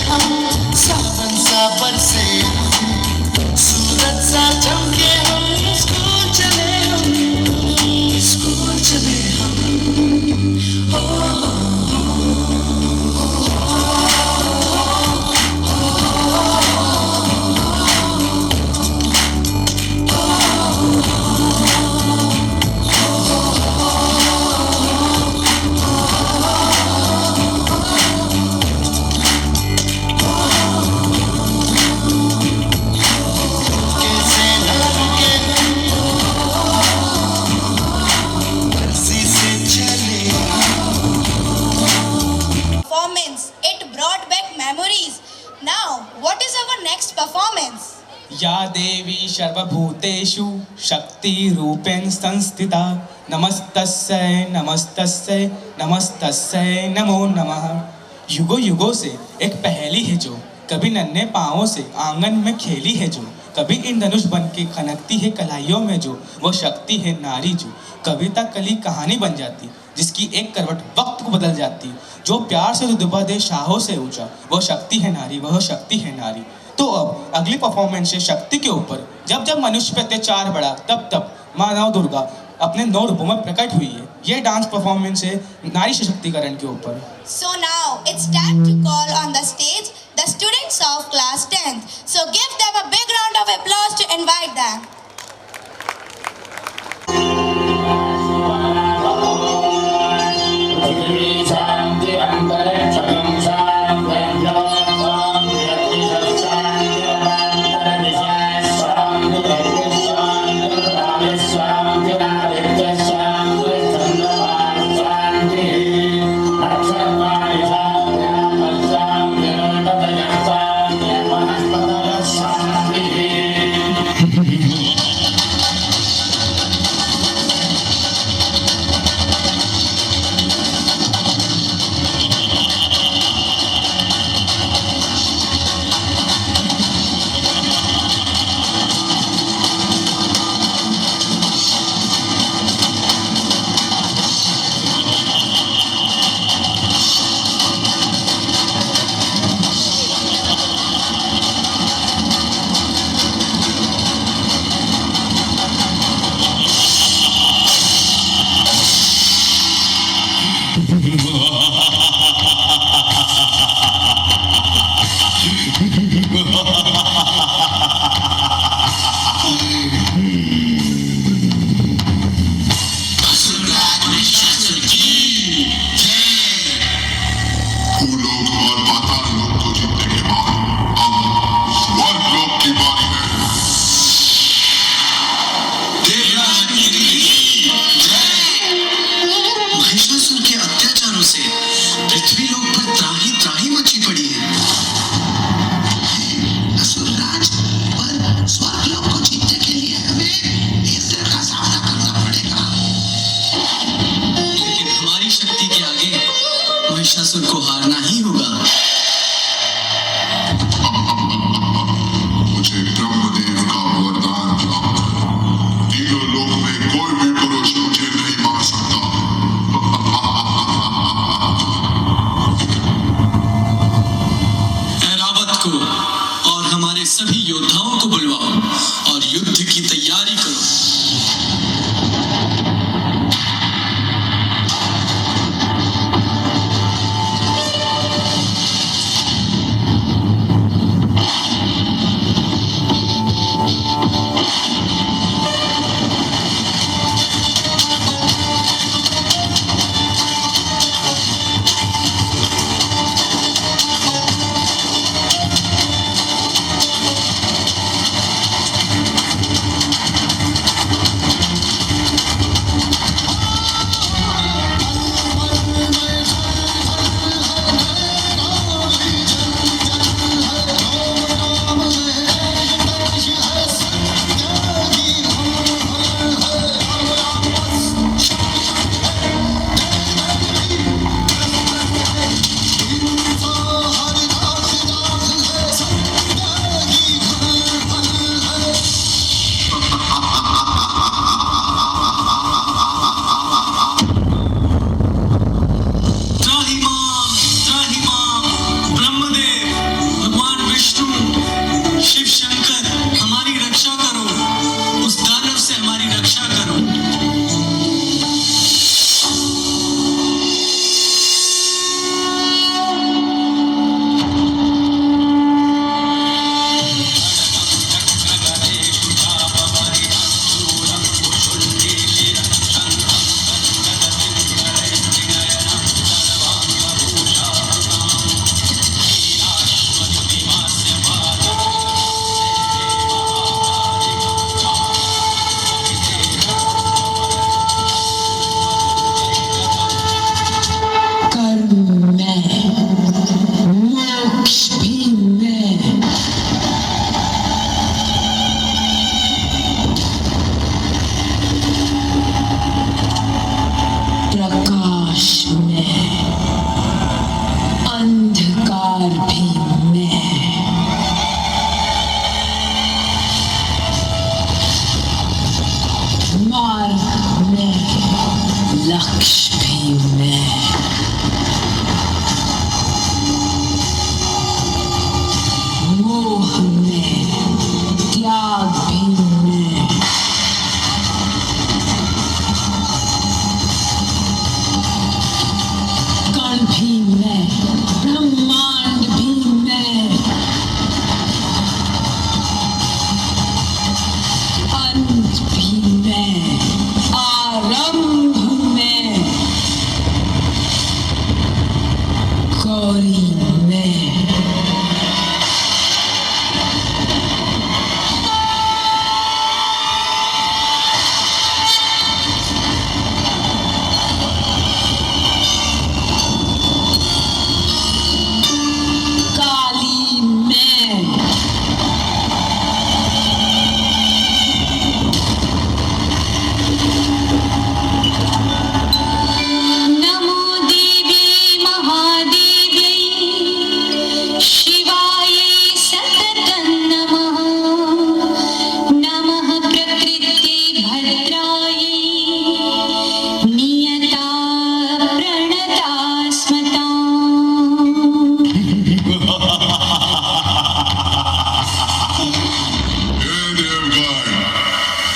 हम, सावन सा बरसे हम, सूरज सा चमके हम, स्कूल चले हम, स्कूल चले हम, ओ Performance. It brought back memories. Now, what is our next performance? या देवी सर्वभूतेषु शक्तिरूपेण संस्थिता नमस्तस्यै नमस्तस्यै नमस्तस्यै नमो नमः। युगों युगों से एक पहेली है जो कभी नन्हे पाँवों से आंगन में खेली है जो, कभी इन धनुष बन के खनकती है कलाइयों में जो, वो शक्ति है नारी जो कविता कली कहानी बन जाती, जिसकी एक करवट वक्त को बदल जाती, जो प्यार से दुबा दे शाहों से ऊंचा, वो शक्ति है नारी, वह शक्ति है नारी। तो अब अगली परफॉर्मेंस है शक्ति के ऊपर। जब जब मनुष्य पे अत्याचार बढ़ा तब तब माँ नव दुर्गा अपने 9 रूपों में प्रकट हुई है। ये डांस परफॉर्मेंस है नारी सशक्तिकरण के ऊपर। So now it's time to call on the stage the students of class 10th. So give them a big round of applause to invite them. लक्ष्य भी मैं, मोह में त्याग भी मैं, कण भी मैं, ब्रह्मांड भी मैं, अंत भी मैं, आरंभ में, गौरी में। काली में, नमो देवी महादेवी शिवाय सततं नमः, नमः प्रकृति भद्राय नियता प्रणता स्मता।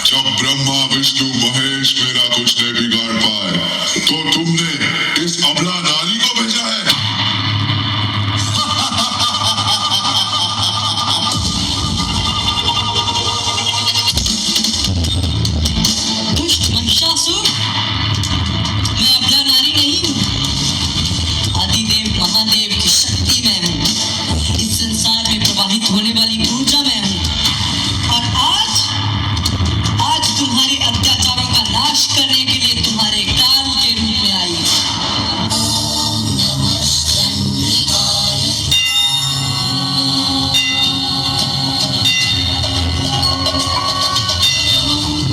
जब ब्रह्मा विष्णु महेश मेरा कुछ नहीं बिगाड़ पाए तो तुमने इस अबला नारी को भेजा है। दुष्ट महिषासुर, मैं अबला नारी नहीं हूँ, आदिदेव महादेव की शक्ति मैं हूँ, इस संसार में प्रवाहित होने वाली ऊर्जा मैं हूँ, और आज तुम्हारे अत्याचारों का नाश करने के लिए तुम्हारे काल के रूप में आई।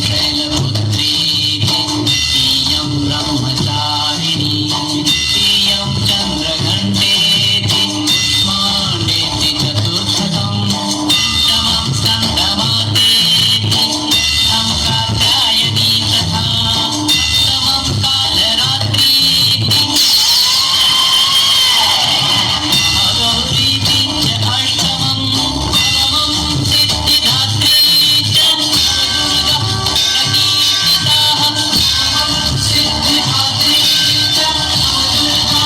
त्रैलपुत्री द्वितीयं ब्रह्मचारिणी तृतीयं चन्द्रघण्टेति माण्डेति चतुर्थकं पंचमं स्कन्दमातेति षष्ठं कात्यायनी तथा सप्तमं कालरात्रीति महागौरीति च अष्टमं नवमं सिद्धिदात्री च दुर्गा प्रकीर्तिताः सिद्धिदात्री च दुर्गा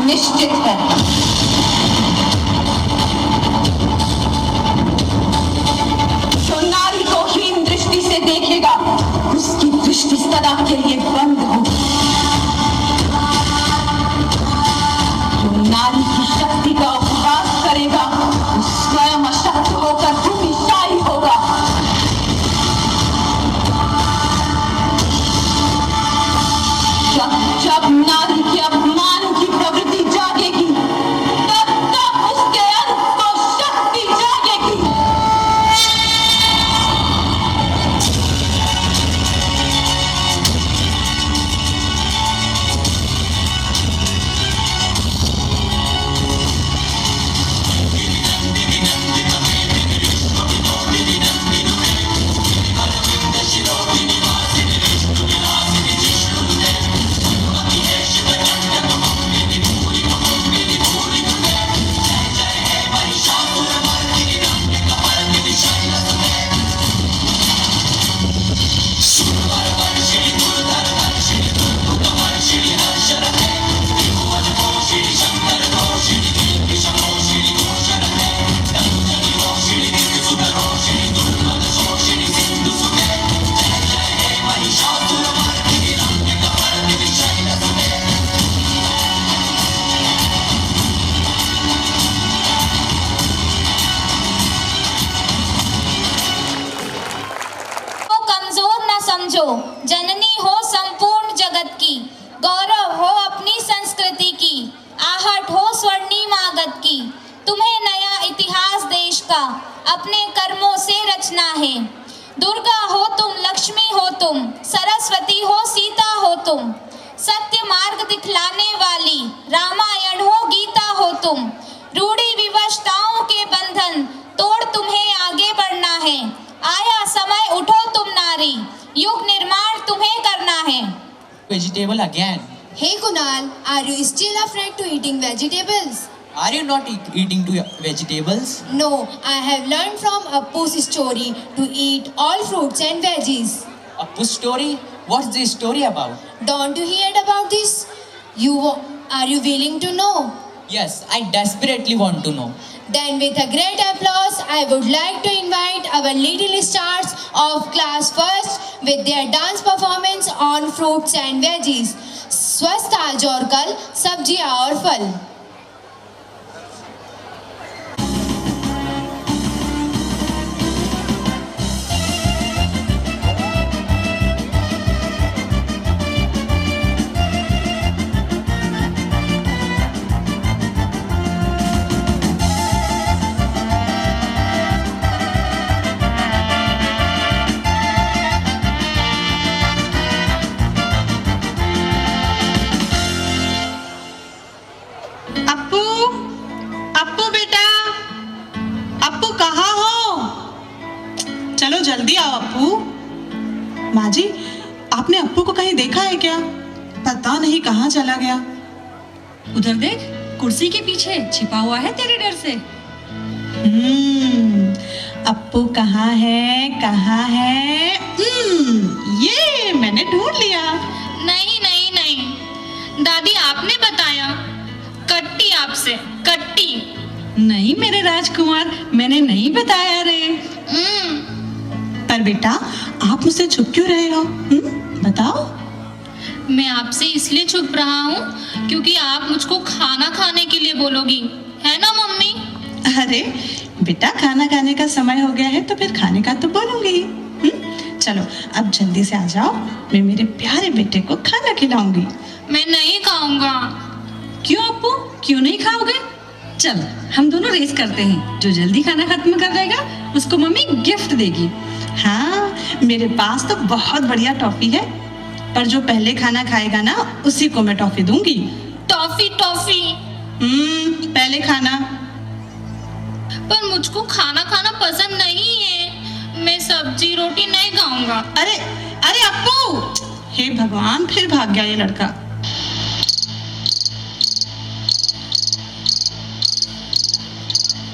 निश्चित है। जो नारी को हीन दृष्टि से देखेगा उसकी दृष्टि सदा के लिए बंद होगी। जो नारी की शक्ति का उपहास करेगा वो स्वयं अशक्त होकर भूमिशाही होगा। जब नारी के अपमान की प्रवृत्ति जागेगी तब तब उसके अंत को शक्ति जागेगी। समझो, जननी हो संपूर्ण जगत की, गौरव हो अपनी संस्कृति की, आहट हो स्वर्णिम आगत की। तुम्हें नया इतिहास देश का अपने कर्मों से रचना है। दुर्गा हो तुम, लक्ष्मी हो तुम, सरस्वती हो, सीता हो तुम, सत्य मार्ग दिखलाने वाली रामायण हो, गीता हो तुम। रूढ़ी विवशताओं के बंधन तोड़ तुम्हें आगे बढ़ना है। आया समय, उठो तुम नारी, युग निर्माण तुम्हें करना है। Vegetable again. Hey Kunal, are you still afraid to eating vegetables? Are you not eating vegetables? No, I have learned from Appu's story to eat all fruits and veggies. Appu's story? What's the story about? Don't you heard about this? Are you willing to know? Yes, I desperately want to know. Then with a great applause, I would like to invite our little stars of class first with their dance performance on fruits and veggies. स्वस्थ आज और कल, सब्जियां और फल। चलो जल्दी आओ अप्पू। माँ जी, आपने अप्पू को कहीं देखा है क्या? पता नहीं कहाँ चला गया। उधर देख, कुर्सी के पीछे छिपा हुआ है तेरे डर से। अप्पू कहाँ है, कहाँ है? ये मैंने ढूंढ लिया। नहीं नहीं नहीं, दादी आपने बताया। कट्टी आपसे, कट्टी। नहीं मेरे राजकुमार, मैंने नहीं बताया रे। पर बेटा, आप मुझसे छुप क्यों रहे हो? बताओ। मैं आपसे इसलिए छुप रहा हूँ क्योंकि आप मुझको खाना खाने के लिए बोलोगी, है ना मम्मी? अरे बेटा, खाना खाने का समय हो गया है तो फिर खाने का तो बोलूंगी। चलो अब जल्दी से आ जाओ, मैं मेरे प्यारे बेटे को खाना खिलाऊंगी। मैं नहीं खाऊंगा। क्यों अप्पू, क्यों नहीं खाओगे? चल हम दोनों रेस करते हैं, जो जल्दी खाना खत्म कर देगा उसको मम्मी गिफ्ट देगी। हाँ, मेरे पास तो बहुत बढ़िया टॉफी है, पर जो पहले खाना खाएगा ना उसी को मैं टॉफी दूंगी। Toffee toffee? पहले खाना। पर मुझको खाना खाना पसंद नहीं है, मैं सब्जी रोटी नहीं खाऊंगा। अरे अरे अप्पू, हे भगवान, फिर भाग गया ये लड़का।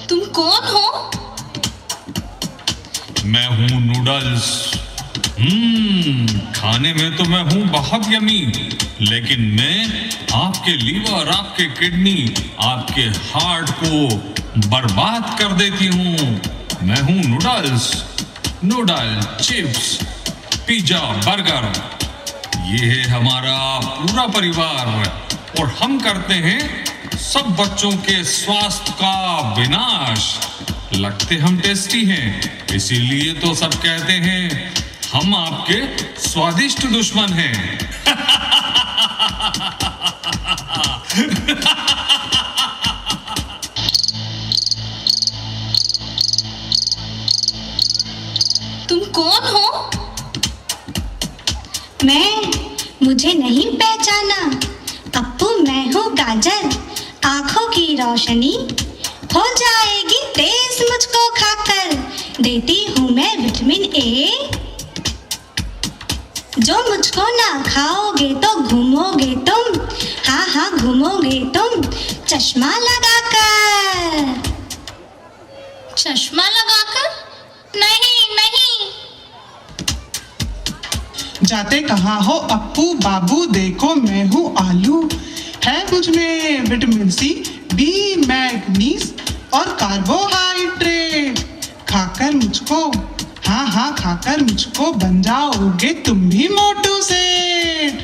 तुम कौन हो? मैं हूँ नूडल्स। खाने में तो मैं हूँ बहुत यमी, लेकिन मैं आपके लीवर, आपके किडनी, आपके हार्ट को बर्बाद कर देती हूँ। मैं हूँ noodles, noodle, chips, pizza, burger. ये है हमारा पूरा परिवार और हम करते हैं सब बच्चों के स्वास्थ्य का विनाश। लगते हम टेस्टी हैं, इसीलिए तो सब कहते हैं हम आपके स्वादिष्ट दुश्मन हैं। तुम कौन हो? मुझे नहीं पहचाना? अप्पू, मैं हूँ गाजर, आंखों की रोशनी हो जाएगी तेज मुझको खाकर। देती हूँ मैं विटामिन ए, जो मुझको ना खाओगे तो घूमोगे तुम, हाँ हाँ घूमोगे तुम चश्मा लगाकर। चश्मा लगाकर? नहीं नहीं। जाते कहाँ हो अप्पू बाबू, देखो मैं हूँ आलू। है मुझ में विटामिन सी, बी, मैग्नीज और कार्बोहाइड्रेट। खाकर मुझको, हाँ हाँ खाकर मुझको बन जाओगे तुम भी मोटू सेठ।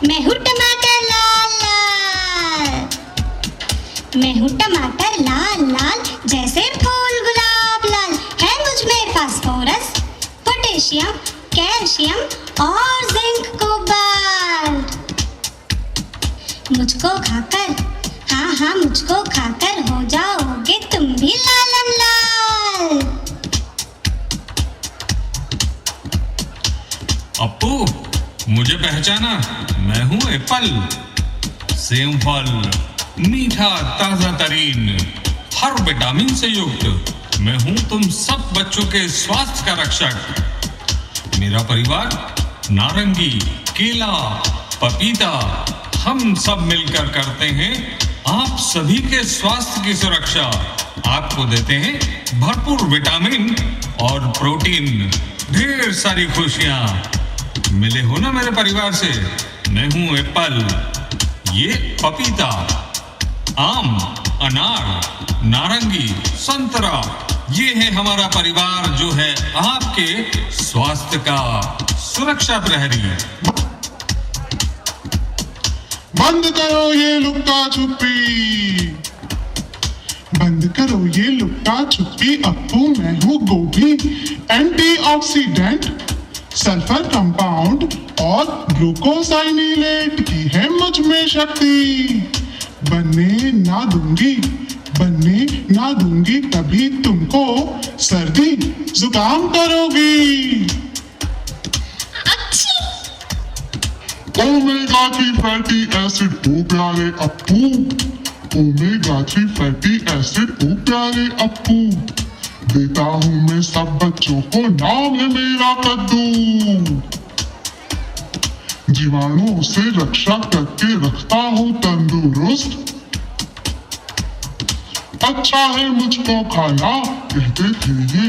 मैं हूँ टमाटर लाल लाल, मैं हूँ टमाटर लाल लाल, जैसे फूल गुलाब लाल। है मुझ में फास्फोरस, पोटेशियम, कैल्शियम और जिंक कोबाल्ट। मुझको खाकर, हाँ हाँ मुझको खाकर हो जाओगे तुम भी लालम लाल। अप्पू, मुझे पहचाना? मैं हूँ एप्पल, सेम फल, मीठा ताजा तरीन, हर विटामिन से युक्त। मैं हूँ तुम सब बच्चों के स्वास्थ्य का रक्षक। मेरा परिवार नारंगी, केला, पपीता, हम सब मिलकर करते हैं आप सभी के स्वास्थ्य की सुरक्षा। आपको देते हैं भरपूर विटामिन और प्रोटीन, ढेर सारी खुशियां। मिले हो ना मेरे परिवार से? मैं हूं एप्पल, ये पपीता, आम, अनार, नारंगी, संतरा, ये है हमारा परिवार जो है आपके स्वास्थ्य का सुरक्षा प्रहरी। बंद करो ये लुक्का छुपी, बंद करो ये लुक्का छुपी। अप्पू मैं हूँ गोभी, एंटीऑक्सीडेंट, सल्फर कंपाउंड और ग्लूकोसाइनिलेट की है मुझ में शक्ति। बनने ना दूंगी, बनने ना दूंगी कभी तुमको सर्दी जुकाम करोगी। ओमेगा 3 फैटी एसिड ओ प्यारे अप्पू, ओमेगा 3 फैटी एसिड ओ प्यारे अप्पू। देता हूँ मैं सब बच्चों को, नाम है मेरा कद्दू। जीवाणुओं से रक्षा करके रखता हूँ तंदुरुस्त। अच्छा है मुझको खाना, कहते थे ये,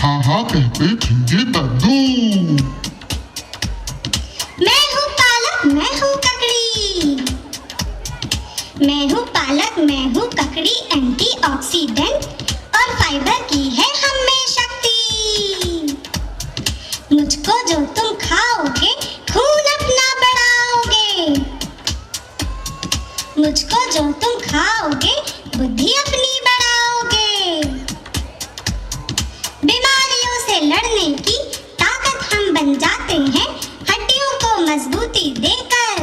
हाँ हाँ कहते थे ये दद्दू। मैं हूँ पालक, मैं हूँ ककड़ी, मैं हूँ पालक, मैं हूँ ककड़ी, एंटीऑक्सीडेंट और फाइबर की है हमें शक्ति। मुझको जो तुम खाओगे खून अपना बढ़ाओगे, मुझको जो तुम खाओगे बुद्धि अपनी बढ़ाओगे। बीमारियों से लड़ने की ताकत हम बन जाते हैं, हड्डियों को मजबूती देकर,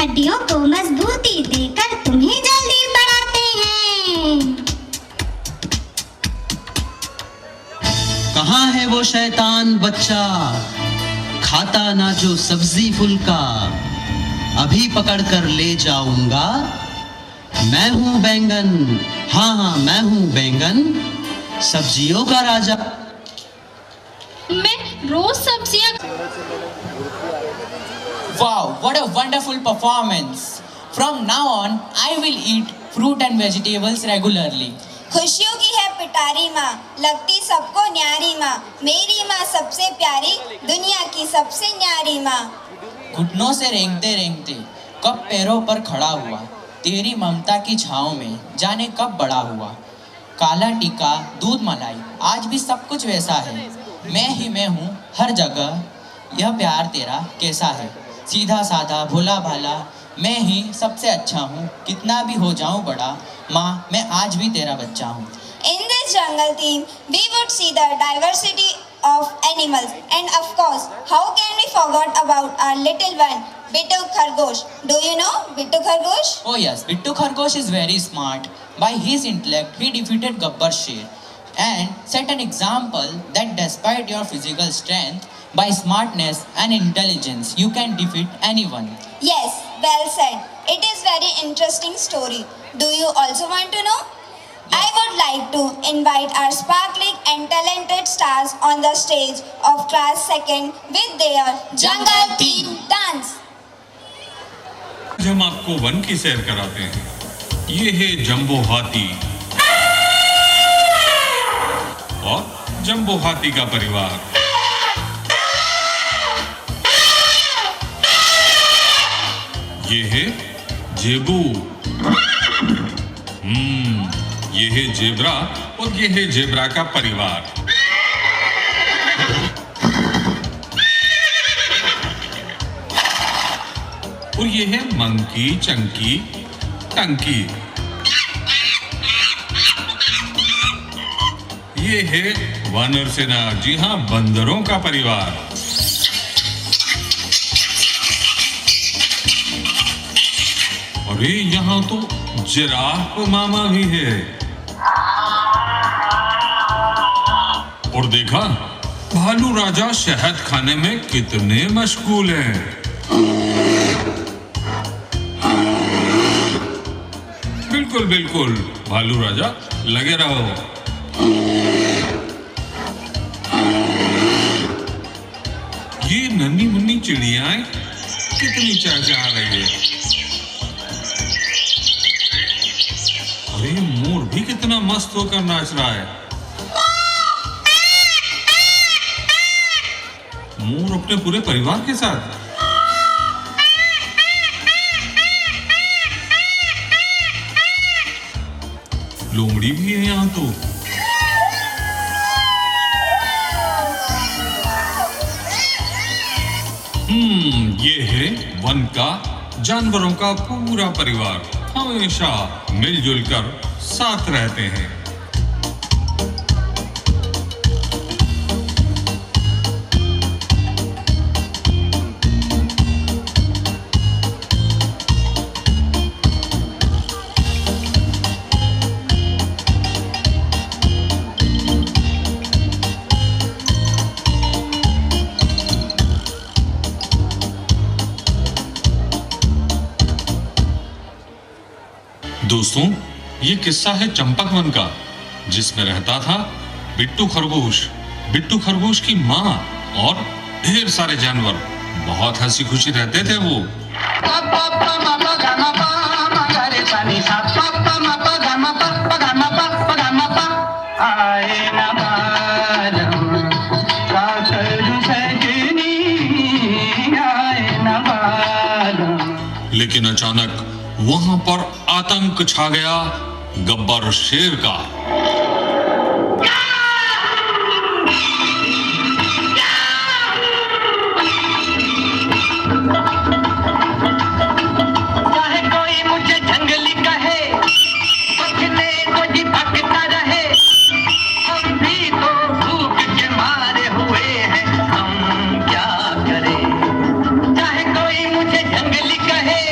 हड्डियों को मजबूती देकर तुम्हें जल्दी बढ़ाते हैं। कहाँ है वो शैतान बच्चा, खाता ना जो सब्जी फुल्का, अभी पकड़ कर ले जाऊंगा। मैं हूँ बैंगन, हाँ हाँ मैं हूँ बैंगन, सब्जियों का राजा। मैं रोज सब्जियां। Wow, what a wonderful performance! From now on, I will eat fruit and vegetables regularly. खुशियों की है पिटारी माँ, लगती सबको न्यारी माँ। मेरी माँ सबसे प्यारी, दुनिया की सबसे न्यारी माँ। घुटनों से रेंगते रेंगते कब पैरों पर खड़ा हुआ, तेरी ममता की छाँव में जाने कब बड़ा हुआ। काला टीका, दूध मलाई, आज भी सब कुछ वैसा है। मैं ही मैं हूँ हर जगह, यह प्यार तेरा कैसा है, सीधा साधा भोला भाला, मैं ही सबसे अच्छा हूँ, कितना भी हो जाऊँ बड़ा, माँ मैं आज भी तेरा बच्चा हूँ। In this jungle theme, we would see the diversity of animals, and of course, how can we forget about our little one, Bittu Khargosh? Do you know Bittu Khargosh? Oh yes, Bittu Khargosh is very smart. By his intellect, he defeated Gabbar Sher and set an example that despite your physical strength, by smartness and intelligence, you can defeat anyone. Yes, well said. It is very interesting story. Do you also want to know? I would like to invite our sparkling and talented stars on the stage of class 2nd with their jungle theme dance. हम आपको one की सैर कराते हैं। ये है jumbo हाथी और जंबो हाथी का परिवार। ये है जेबू, ये है जेब्रा और ये है जेब्रा का परिवार। और ये है मंकी, चंकी, टंकी। ये है वानर सेना, जी हाँ बंदरों का परिवार। अरे यहाँ तो जिराफ मामा भी है। और देखा भालू राजा शहद खाने में कितने मशगूल हैं। बिल्कुल बिल्कुल भालू राजा, लगे रहो। ये नन्ही मुन्नी चिड़ियाएं कितनी चहचहा रही है। अरे मोर भी कितना मस्त होकर नाच रहा है। मोर अपने पूरे परिवार के साथ। लोमड़ी भी है यहाँ तो। ये है वन का जानवरों का पूरा परिवार, हमेशा मिलजुल कर साथ रहते हैं। दोस्तों, ये किस्सा है चंपक वन का, जिसमें रहता था बिट्टू खरगोश, बिट्टू खरगोश की माँ और ढेर सारे जानवर। बहुत हंसी खुशी रहते थे वो। लेकिन अचानक वहां पर आतंक छा गया गब्बर शेर का। चाहे कोई मुझे जंगली कहे, पकने को जी पकता रहे, हम भी तो भूख के मारे हुए हैं, हम क्या करें। चाहे कोई मुझे जंगली कहे,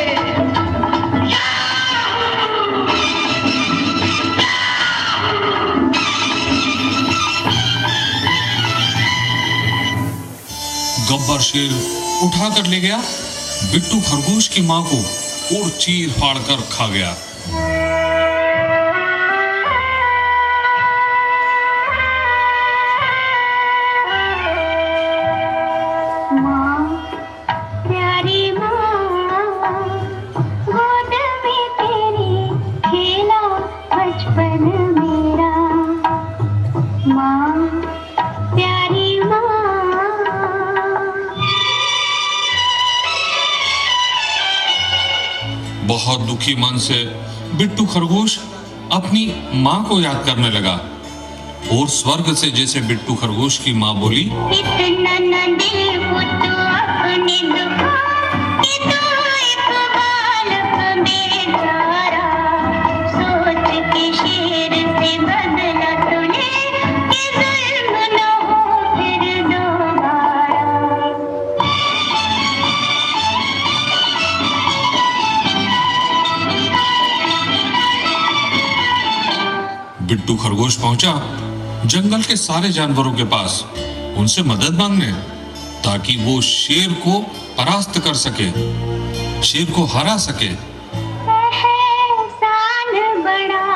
गब्बर शेर उठा कर ले गया बिट्टू खरगोश की मां को और चीर फाड़ कर खा गया। बहुत दुखी मन से बिट्टू खरगोश अपनी मां को याद करने लगा। और स्वर्ग से जैसे बिट्टू खरगोश की माँ बोली, इतना न दिल को तू अपने दुखा कि तू एक बालक बेचारा, सोच के शेर से बदला तूने कि जुल्म न हो फिर दोबारा। बिट्टू खरगोश पहुंचा जंगल के सारे जानवरों के पास उनसे मदद मांगने, ताकि वो शेर को परास्त कर सके, शेर को हरा सके। एहसान बड़ा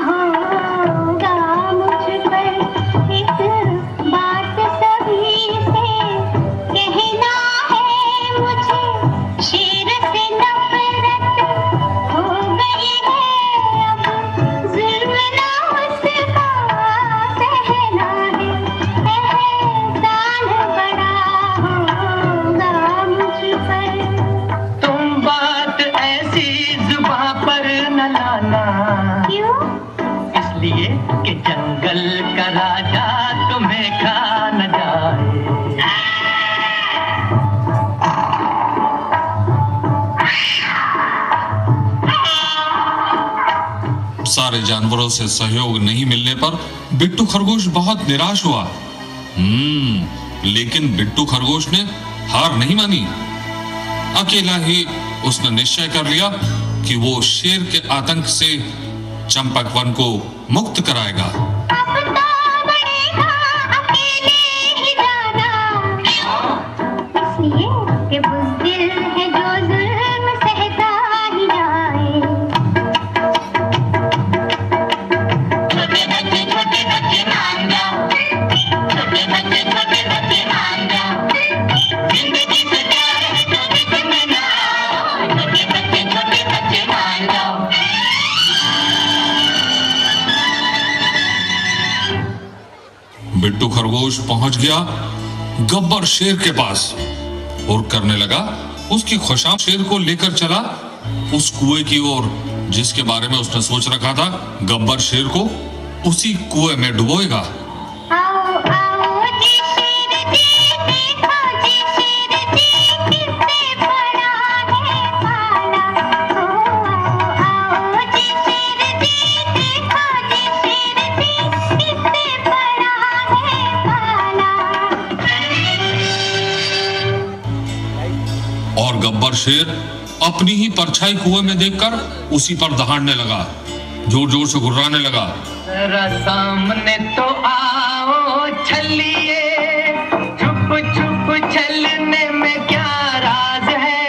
होगा मुझ पर, एक बात सभी से कहना है मुझे, शेर से नफरत हो गई है अब, जुल्म ना उसका सहना है। एहसान बड़ा होगा मुझ पर। तुम बात ऐसी जुबां पर न लाना, क्यों? इसलिए कि जंगल का राजा तुम्हें खा न जाए। सारे जानवरों से सहयोग नहीं मिलने पर बिट्टू खरगोश बहुत निराश हुआ। लेकिन बिट्टू खरगोश ने हार नहीं मानी। अकेला ही उसने निश्चय कर लिया कि वो शेर के आतंक से चंपक वन को मुक्त कराएगा। अब तो बढ़ेगा अकेले ही जाना, इसलिए कि बुज़दिल है जो जुल्म सहता ही जाए। छोटे बच्चे मान जाओ, छोटे बच्चे मान जाओ, जिंदगी से प्यार है तो देखो में ना आओ। छोटे बच्चे मान जाओ। बिट्टू खरगोश पहुंच गया गब्बर शेर के पास और करने लगा उसकी खुशाम। शेर को लेकर चला उस कुएं की ओर जिसके बारे में उसने सोच रखा था गब्बर शेर को उसी कुएं में डुबोएगा। आओ आओ जी शेर जी, देखो जी शेर जी, किससे बड़ा है पाला। ओ आओ जी शेर जी, देखो जी शेर जी, किससे बड़ा है पाला। और गब्बर शेर अपनी ही परछाई कुएं में देखकर उसी पर दहाड़ने लगा, जोर जोर से गुर्राने लगा। जरा सामने तो आओ छलिए, छुप छुप छलने में क्या राज है,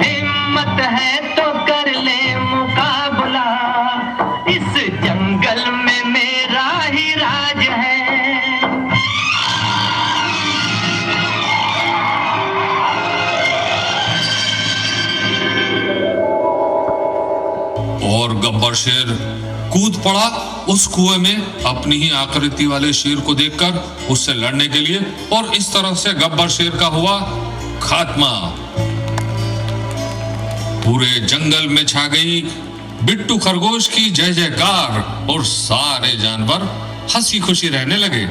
हिम्मत है तो कर ले मुकाबला, इस जंगल में मेरा ही राज है। और गब्बर शेर कूद पड़ा उस कुएं में अपनी ही आकृति वाले शेर को देखकर उससे लड़ने के लिए, और इस तरह से गब्बर शेर का हुआ खात्मा। पूरे जंगल में छा गई बिट्टू खरगोश की जय जयकार और सारे जानवर हंसी खुशी रहने लगे।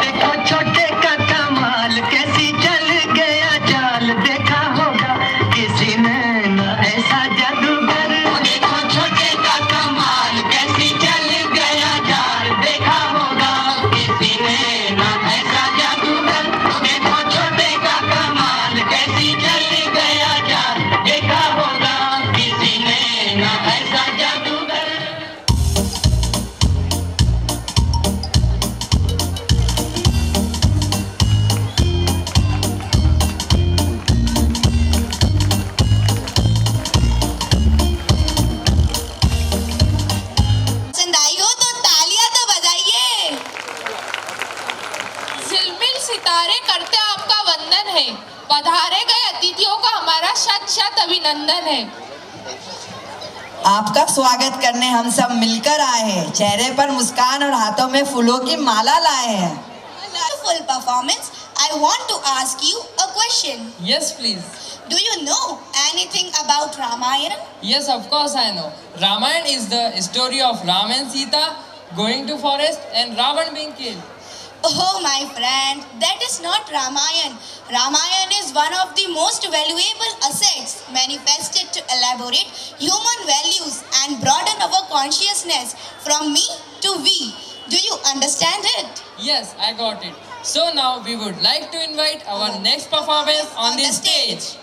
देखो छोटे का कमाल कैसी चल गया चाल, देखा होगा किसी ने न ऐसा जादूगर। देखो छोटे का कमाल कैसी चल गया चाल, देखा होगा किसी ने न ऐसा जादूगर। देखो छोटे का कमाल कैसी चल गया चाल, देखा होगा किसी ने न ऐसा जादूगर। पसंद आई हो तो तालियां तो बजाइए। झिलमिल सितारे करते आपका वंदन है, पधारे गए अतिथियों का हमारा शत शत अभिनंदन है। आपका स्वागत करने हम सब मिलकर आए हैं, चेहरे पर मुस्कान और हाथों में फूलों की माला लाए हैं। Wonderful performance. I want to ask you a question. Yes, please. Do you know anything about Ramayana? Yes, of course I know. Ramayana is the story of Ram and Sita going to forest and Ravan being killed. Oh my friend, that is not Ramayan. Ramayan is one of the most valuable assets manifested to elaborate human values and broaden our consciousness from me to we. Do you understand it? Yes, I got it. So now we would like to invite our next performance on the stage.